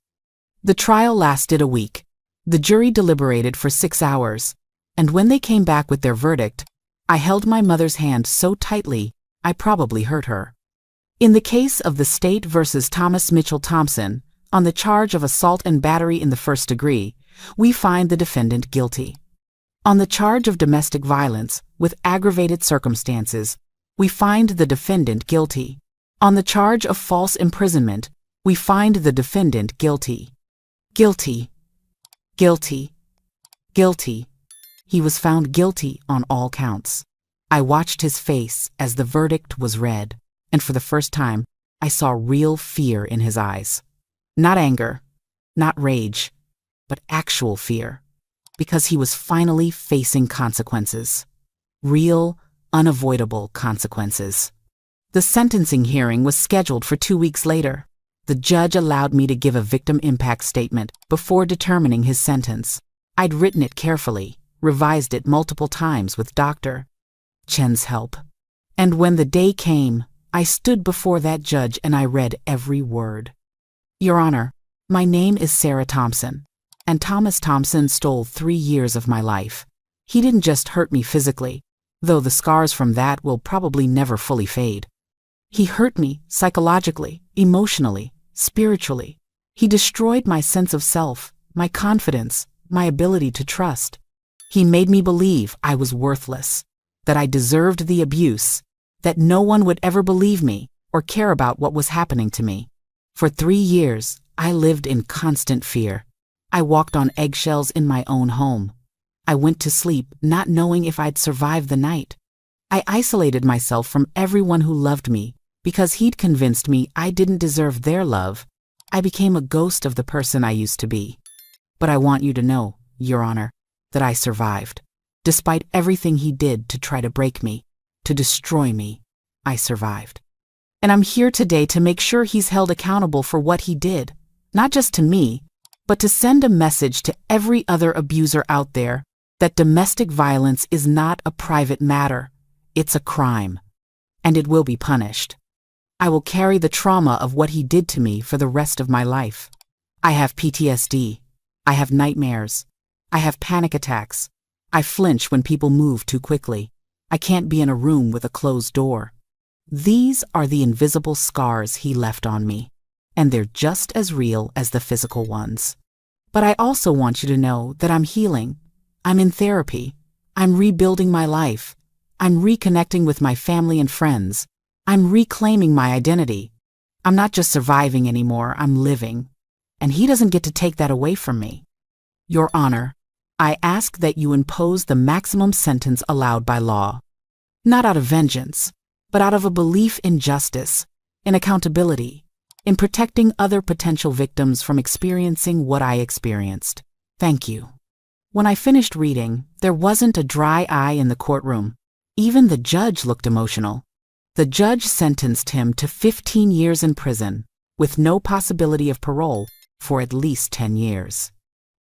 The trial lasted a week. The jury deliberated for 6 hours, and when they came back with their verdict, I held my mother's hand so tightly, I probably hurt her. In the case of the State versus Thomas Mitchell Thompson, on the charge of assault and battery in the first degree, we find the defendant guilty. On the charge of domestic violence with aggravated circumstances, we find the defendant guilty. On the charge of false imprisonment, we find the defendant guilty. Guilty. Guilty. Guilty. He was found guilty on all counts. I watched his face as the verdict was read, and for the first time, I saw real fear in his eyes. Not anger, not rage, but actual fear, because he was finally facing consequences. Real, unavoidable consequences. The sentencing hearing was scheduled for 2 weeks later. The judge allowed me to give a victim impact statement before determining his sentence. I'd written it carefully, revised it multiple times with Dr. Chen's help. And when the day came, I stood before that judge and I read every word. Your Honor, my name is Sarah Thompson, and Thomas Thompson stole 3 years of my life. He didn't just hurt me physically, though the scars from that will probably never fully fade. He hurt me psychologically, emotionally, spiritually. He destroyed my sense of self, my confidence, my ability to trust. He made me believe I was worthless, that I deserved the abuse, that no one would ever believe me or care about what was happening to me. For 3 years, I lived in constant fear. I walked on eggshells in my own home. I went to sleep not knowing if I'd survive the night. I isolated myself from everyone who loved me because he'd convinced me I didn't deserve their love. I became a ghost of the person I used to be. But I want you to know, Your Honor, that I survived. Despite everything he did to try to break me, to destroy me, I survived. And I'm here today to make sure he's held accountable for what he did, not just to me, but to send a message to every other abuser out there that domestic violence is not a private matter, it's a crime, and it will be punished. I will carry the trauma of what he did to me for the rest of my life. I have PTSD. I have nightmares. I have panic attacks. I flinch when people move too quickly. I can't be in a room with a closed door. These are the invisible scars he left on me, and they're just as real as the physical ones. But I also want you to know that I'm healing. I'm in therapy. I'm rebuilding my life. I'm reconnecting with my family and friends. I'm reclaiming my identity. I'm not just surviving anymore, I'm living. And he doesn't get to take that away from me. Your Honor, I ask that you impose the maximum sentence allowed by law. Not out of vengeance, but out of a belief in justice, in accountability, in protecting other potential victims from experiencing what I experienced. Thank you. When I finished reading, there wasn't a dry eye in the courtroom. Even the judge looked emotional. The judge sentenced him to 15 years in prison, with no possibility of parole for at least 10 years.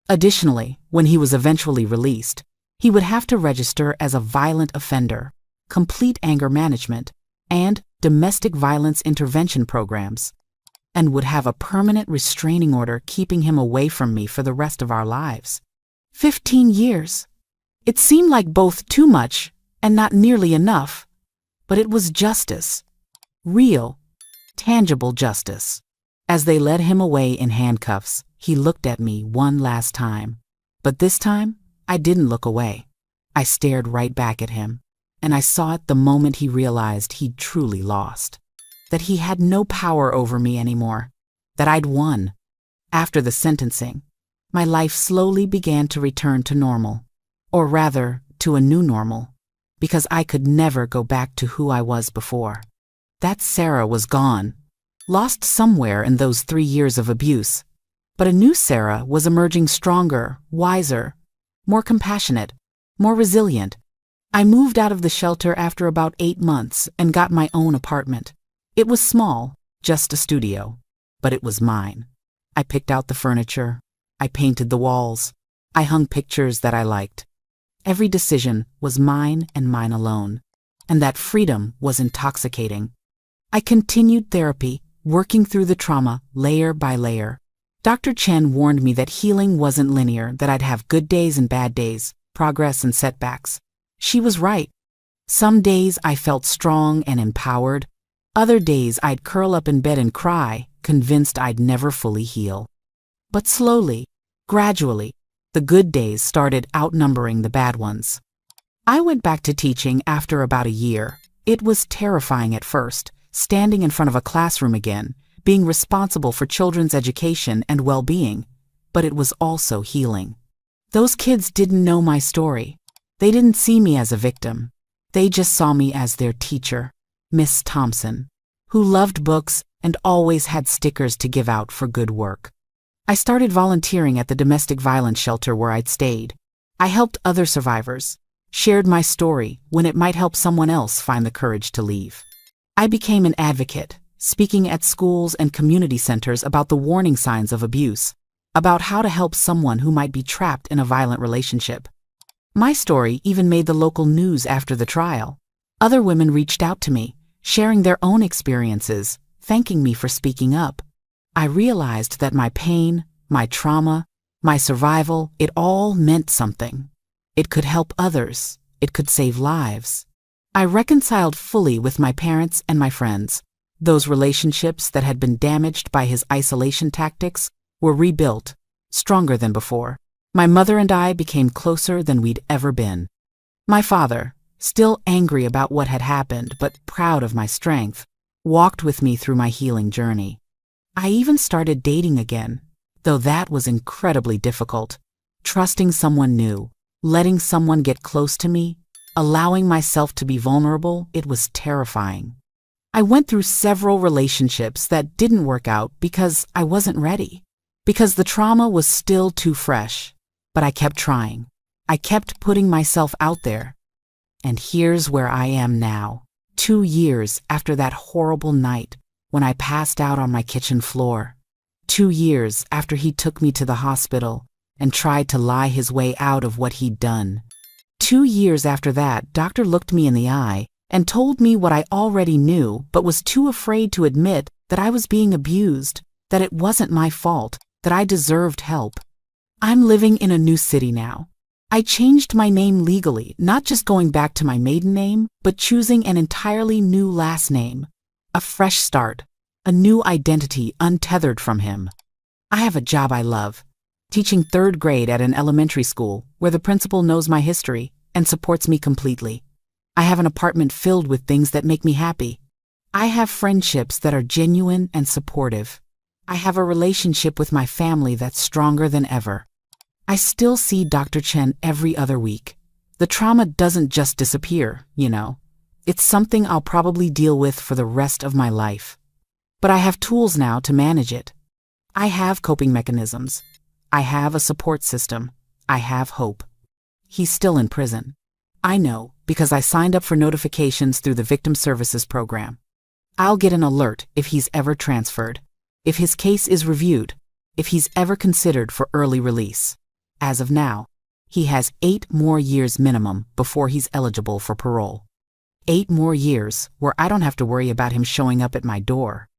Additionally, when he was eventually released, he would have to register as a violent offender, complete anger management, and domestic violence intervention programs. and would have a permanent restraining order keeping him away from me for the rest of our lives. 15 years. It seemed like both too much and not nearly enough, but it was justice. Real, tangible justice. As they led him away in handcuffs, he looked at me one last time. But this time, I didn't look away. I stared right back at him, and I saw it the moment he realized he'd truly lost. That he had no power over me anymore. That I'd won. After the sentencing, my life slowly began to return to normal. Or rather, to a new normal. Because I could never go back to who I was before. That Sarah was gone. Lost somewhere in those 3 years of abuse. But a new Sarah was emerging stronger, wiser, more compassionate, more resilient. I moved out of the shelter after about 8 months and got my own apartment. It was small, just a studio, but it was mine. I picked out the furniture. I painted the walls. I hung pictures that I liked. Every decision was mine and mine alone, and that freedom was intoxicating. I continued therapy, working through the trauma layer by layer. Dr. Chen warned me that healing wasn't linear, that I'd have good days and bad days, progress and setbacks. She was right. Some days I felt strong and empowered. Other days I'd curl up in bed and cry, convinced I'd never fully heal. But slowly, gradually, the good days started outnumbering the bad ones. I went back to teaching after about a year. It was terrifying at first, standing in front of a classroom again, being responsible for children's education and well-being, but it was also healing. Those kids didn't know my story. They didn't see me as a victim. They just saw me as their teacher, Miss Thompson, who loved books and always had stickers to give out for good work. I started volunteering at the domestic violence shelter where I'd stayed. I helped other survivors, shared my story when it might help someone else find the courage to leave. I became an advocate, speaking at schools and community centers about the warning signs of abuse, about how to help someone who might be trapped in a violent relationship. My story even made the local news after the trial. Other women reached out to me, sharing their own experiences, thanking me for speaking up. I realized that my pain, my trauma, my survival, it all meant something. It could help others. It could save lives. I reconciled fully with my parents and my friends. Those relationships that had been damaged by his isolation tactics were rebuilt, stronger than before. My mother and I became closer than we'd ever been. My father, still angry about what had happened but proud of my strength, walked with me through my healing journey. I even started dating again, though that was incredibly difficult. Trusting someone new, letting someone get close to me, allowing myself to be vulnerable, it was terrifying. I went through several relationships that didn't work out because I wasn't ready, because the trauma was still too fresh. But I kept trying. I kept putting myself out there. And here's where I am now, 2 years after that horrible night when I passed out on my kitchen floor. 2 years after he took me to the hospital and tried to lie his way out of what he'd done. 2 years after that, doctor looked me in the eye and told me what I already knew but was too afraid to admit, that I was being abused, that it wasn't my fault, that I deserved help. I'm living in a new city now. I changed my name legally, not just going back to my maiden name, but choosing an entirely new last name. A fresh start, a new identity untethered from him. I have a job I love, teaching 3rd grade at an elementary school where the principal knows my history and supports me completely. I have an apartment filled with things that make me happy. I have friendships that are genuine and supportive. I have a relationship with my family that's stronger than ever. I still see Dr. Chen every other week. The trauma doesn't just disappear, you know. It's something I'll probably deal with for the rest of my life. But I have tools now to manage it. I have coping mechanisms. I have a support system. I have hope. He's still in prison. I know because I signed up for notifications through the Victim Services Program. I'll get an alert if he's ever transferred, if his case is reviewed, if he's ever considered for early release. As of now, he has 8 more years minimum before he's eligible for parole. 8 more years where I don't have to worry about him showing up at my door.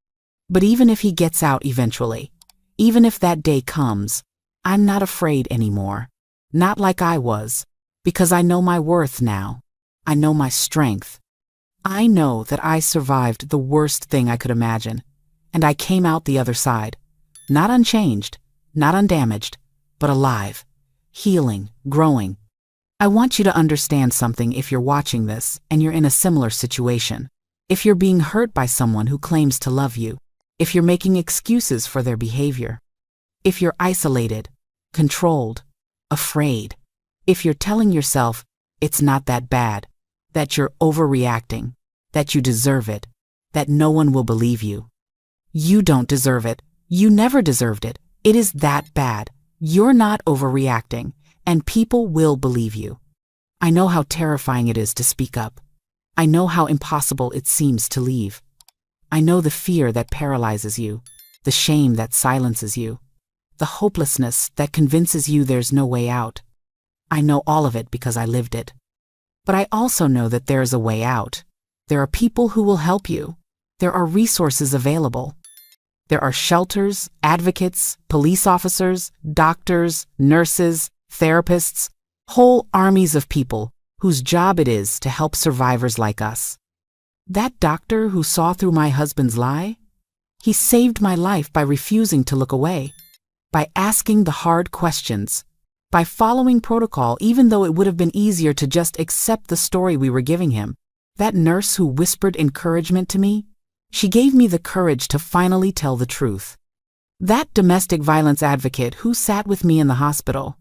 But even if he gets out eventually, even if that day comes, I'm not afraid anymore. Not like I was, because I know my worth now. I know my strength. I know that I survived the worst thing I could imagine, and I came out the other side, not unchanged, not undamaged, but alive, healing, growing. I want you to understand something if you're watching this and you're in a similar situation. If you're being hurt by someone who claims to love you, if you're making excuses for their behavior, if you're isolated, controlled, afraid, if you're telling yourself it's not that bad, that you're overreacting, that you deserve it, that no one will believe you. You don't deserve it. You never deserved it. It is that bad. You're not overreacting, and people will believe you. I know how terrifying it is to speak up. I know how impossible it seems to leave. I know the fear that paralyzes you, the shame that silences you, the hopelessness that convinces you there's no way out. I know all of it because I lived it. But I also know that there's a way out. There are people who will help you. There are resources available. There are shelters, advocates, police officers, doctors, nurses, therapists, whole armies of people whose job it is to help survivors like us. That doctor who saw through my husband's lie? He saved my life by refusing to look away, by asking the hard questions, by following protocol even though it would have been easier to just accept the story we were giving him. That nurse who whispered encouragement to me, she gave me the courage to finally tell the truth. That domestic violence advocate who sat with me in the hospital,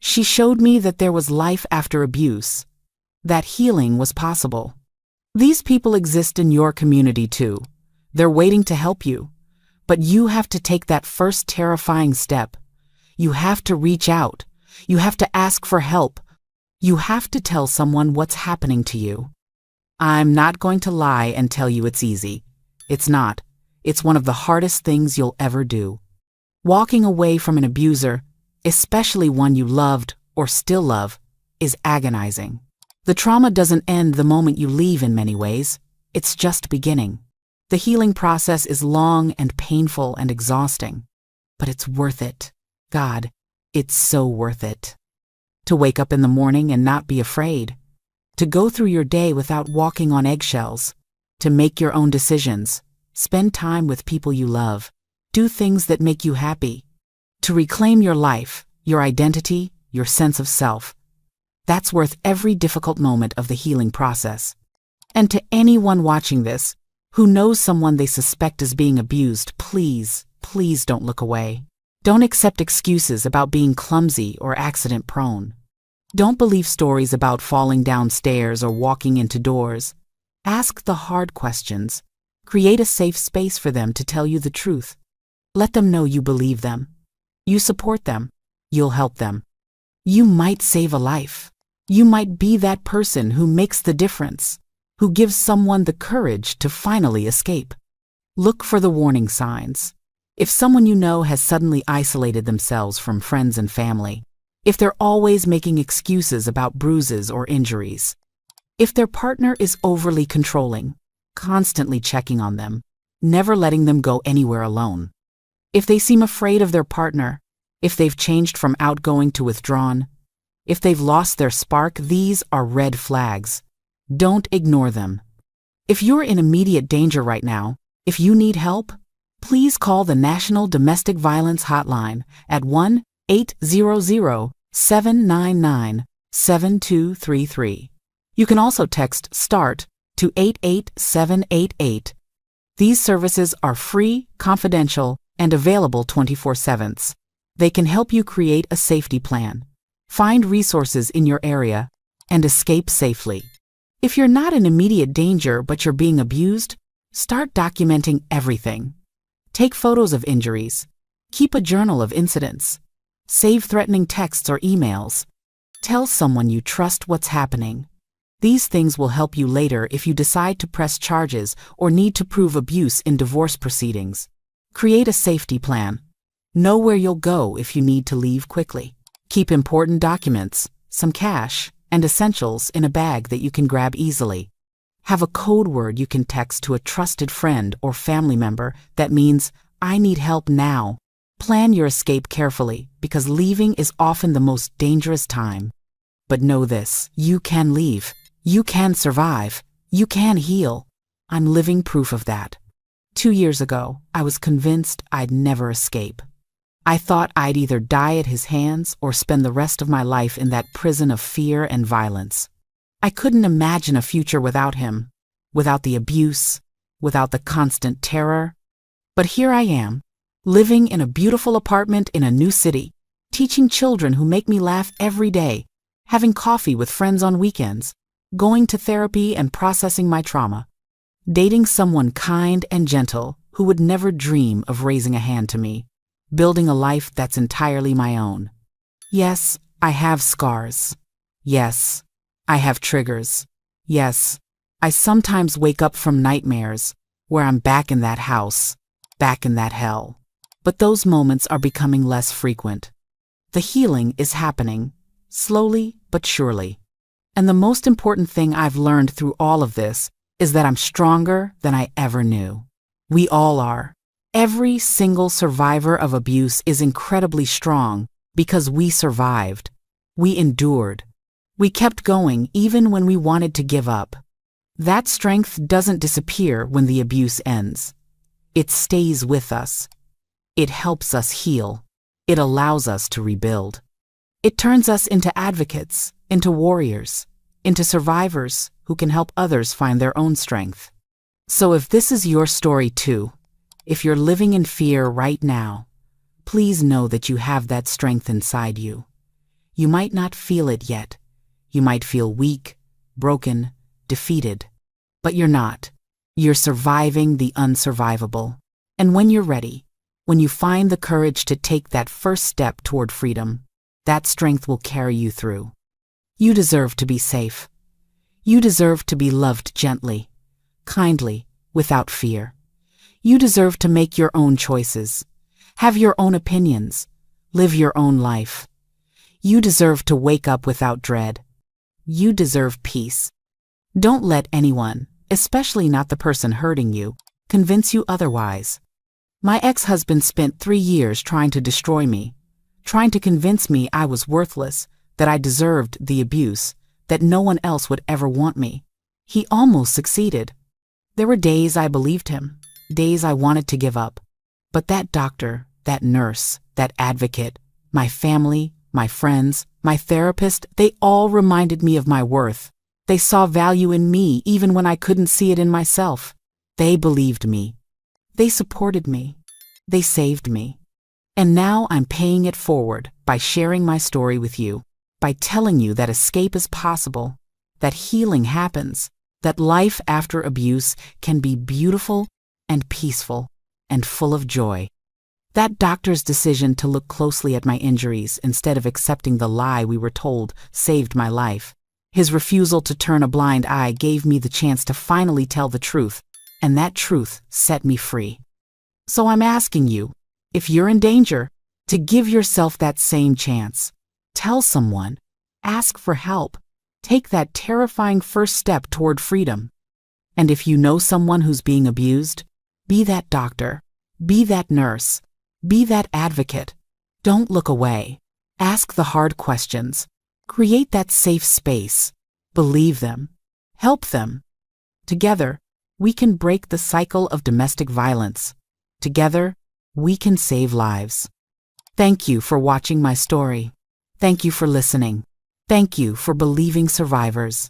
she showed me that there was life after abuse, that healing was possible. These people exist in your community too. They're waiting to help you. But you have to take that first terrifying step. You have to reach out. You have to ask for help. You have to tell someone what's happening to you. I'm not going to lie and tell you it's easy. It's not. It's one of the hardest things you'll ever do. Walking away from an abuser, especially one you loved or still love, is agonizing. The trauma doesn't end the moment you leave in many ways. It's just beginning. The healing process is long and painful and exhausting, but it's worth it. God, it's so worth it. To wake up in the morning and not be afraid. To go through your day without walking on eggshells. To make your own decisions. Spend time with people you love. Do things that make you happy. To reclaim your life, your identity, your sense of self. That's worth every difficult moment of the healing process. And to anyone watching this, who knows someone they suspect is being abused, please, please don't look away. Don't accept excuses about being clumsy or accident-prone. Don't believe stories about falling down stairs or walking into doors. Ask the hard questions. Create a safe space for them to tell you the truth. Let them know you believe them. You support them. You'll help them. You might save a life. You might be that person who makes the difference, who gives someone the courage to finally escape. Look for the warning signs. If someone you know has suddenly isolated themselves from friends and family, if they're always making excuses about bruises or injuries, if their partner is overly controlling, constantly checking on them, never letting them go anywhere alone, if they seem afraid of their partner, if they've changed from outgoing to withdrawn, if they've lost their spark, these are red flags. Don't ignore them. If you're in immediate danger right now, if you need help, please call the National Domestic Violence Hotline at 1-800-799-7233. You can also text START to 88788. These services are free, confidential, and available 24/7. They can help you create a safety plan, find resources in your area, and escape safely. If you're not in immediate danger but you're being abused, start documenting everything. Take photos of injuries. Keep a journal of incidents. Save threatening texts or emails. Tell someone you trust what's happening. These things will help you later if you decide to press charges or need to prove abuse in divorce proceedings. Create a safety plan. Know where you'll go if you need to leave quickly. Keep important documents, some cash, and essentials in a bag that you can grab easily. Have a code word you can text to a trusted friend or family member that means, "I need help now." Plan your escape carefully, because leaving is often the most dangerous time. But know this: you can leave. You can survive. You can heal. I'm living proof of that. 2 years ago, I was convinced I'd never escape. I thought I'd either die at his hands or spend the rest of my life in that prison of fear and violence. I couldn't imagine a future without him, without the abuse, without the constant terror. But here I am, living in a beautiful apartment in a new city, teaching children who make me laugh every day, having coffee with friends on weekends, going to therapy and processing my trauma, dating someone kind and gentle who would never dream of raising a hand to me, building a life that's entirely my own. Yes, I have scars. Yes, I have triggers. Yes, I sometimes wake up from nightmares where I'm back in that house, back in that hell. But those moments are becoming less frequent. The healing is happening, slowly but surely. And the most important thing I've learned through all of this is that I'm stronger than I ever knew. We all are. Every single survivor of abuse is incredibly strong because we survived. We endured. We kept going even when we wanted to give up. That strength doesn't disappear when the abuse ends. It stays with us. It helps us heal. It allows us to rebuild. It turns us into advocates, into warriors, into survivors who can help others find their own strength. So if this is your story too, if you're living in fear right now, please know that you have that strength inside you. You might not feel it yet. You might feel weak, broken, defeated. But you're not. You're surviving the unsurvivable. And when you're ready, when you find the courage to take that first step toward freedom, that strength will carry you through. You deserve to be safe. You deserve to be loved gently, kindly, without fear. You deserve to make your own choices, have your own opinions, live your own life. You deserve to wake up without dread. You deserve peace. Don't let anyone, especially not the person hurting you, convince you otherwise. My ex-husband spent 3 years trying to destroy me, trying to convince me I was worthless, that I deserved the abuse, that no one else would ever want me. He almost succeeded. There were days I believed him, days I wanted to give up. But that doctor, that nurse, that advocate, my family, my friends, my therapist, they all reminded me of my worth. They saw value in me even when I couldn't see it in myself. They believed me. They supported me. They saved me. And now I'm paying it forward by sharing my story with you, by telling you that escape is possible, that healing happens, that life after abuse can be beautiful and peaceful and full of joy. That doctor's decision to look closely at my injuries instead of accepting the lie we were told saved my life. His refusal to turn a blind eye gave me the chance to finally tell the truth, and that truth set me free. So I'm asking you, if you're in danger, to give yourself that same chance. Tell someone. Ask for help. Take that terrifying first step toward freedom. And if you know someone who's being abused, be that doctor. Be that nurse. Be that advocate. Don't look away. Ask the hard questions. Create that safe space. Believe them. Help them. Together, we can break the cycle of domestic violence. Together, we can save lives. Thank you for watching my story. Thank you for listening. Thank you for believing survivors.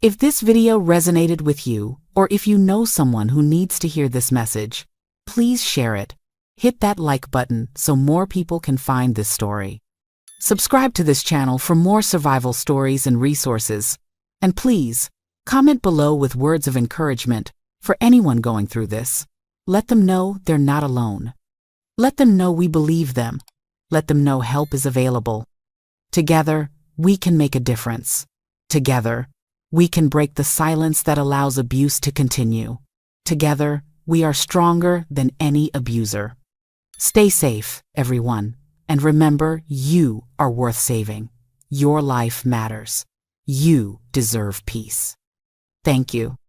If this video resonated with you, or if you know someone who needs to hear this message, please share it. Hit that like button so more people can find this story. Subscribe to this channel for more survival stories and resources. And please, comment below with words of encouragement for anyone going through this. Let them know they're not alone. Let them know we believe them. Let them know help is available. Together, we can make a difference. Together, we can break the silence that allows abuse to continue. Together, we are stronger than any abuser. Stay safe, everyone, and remember, you are worth saving. Your life matters. You deserve peace. Thank you.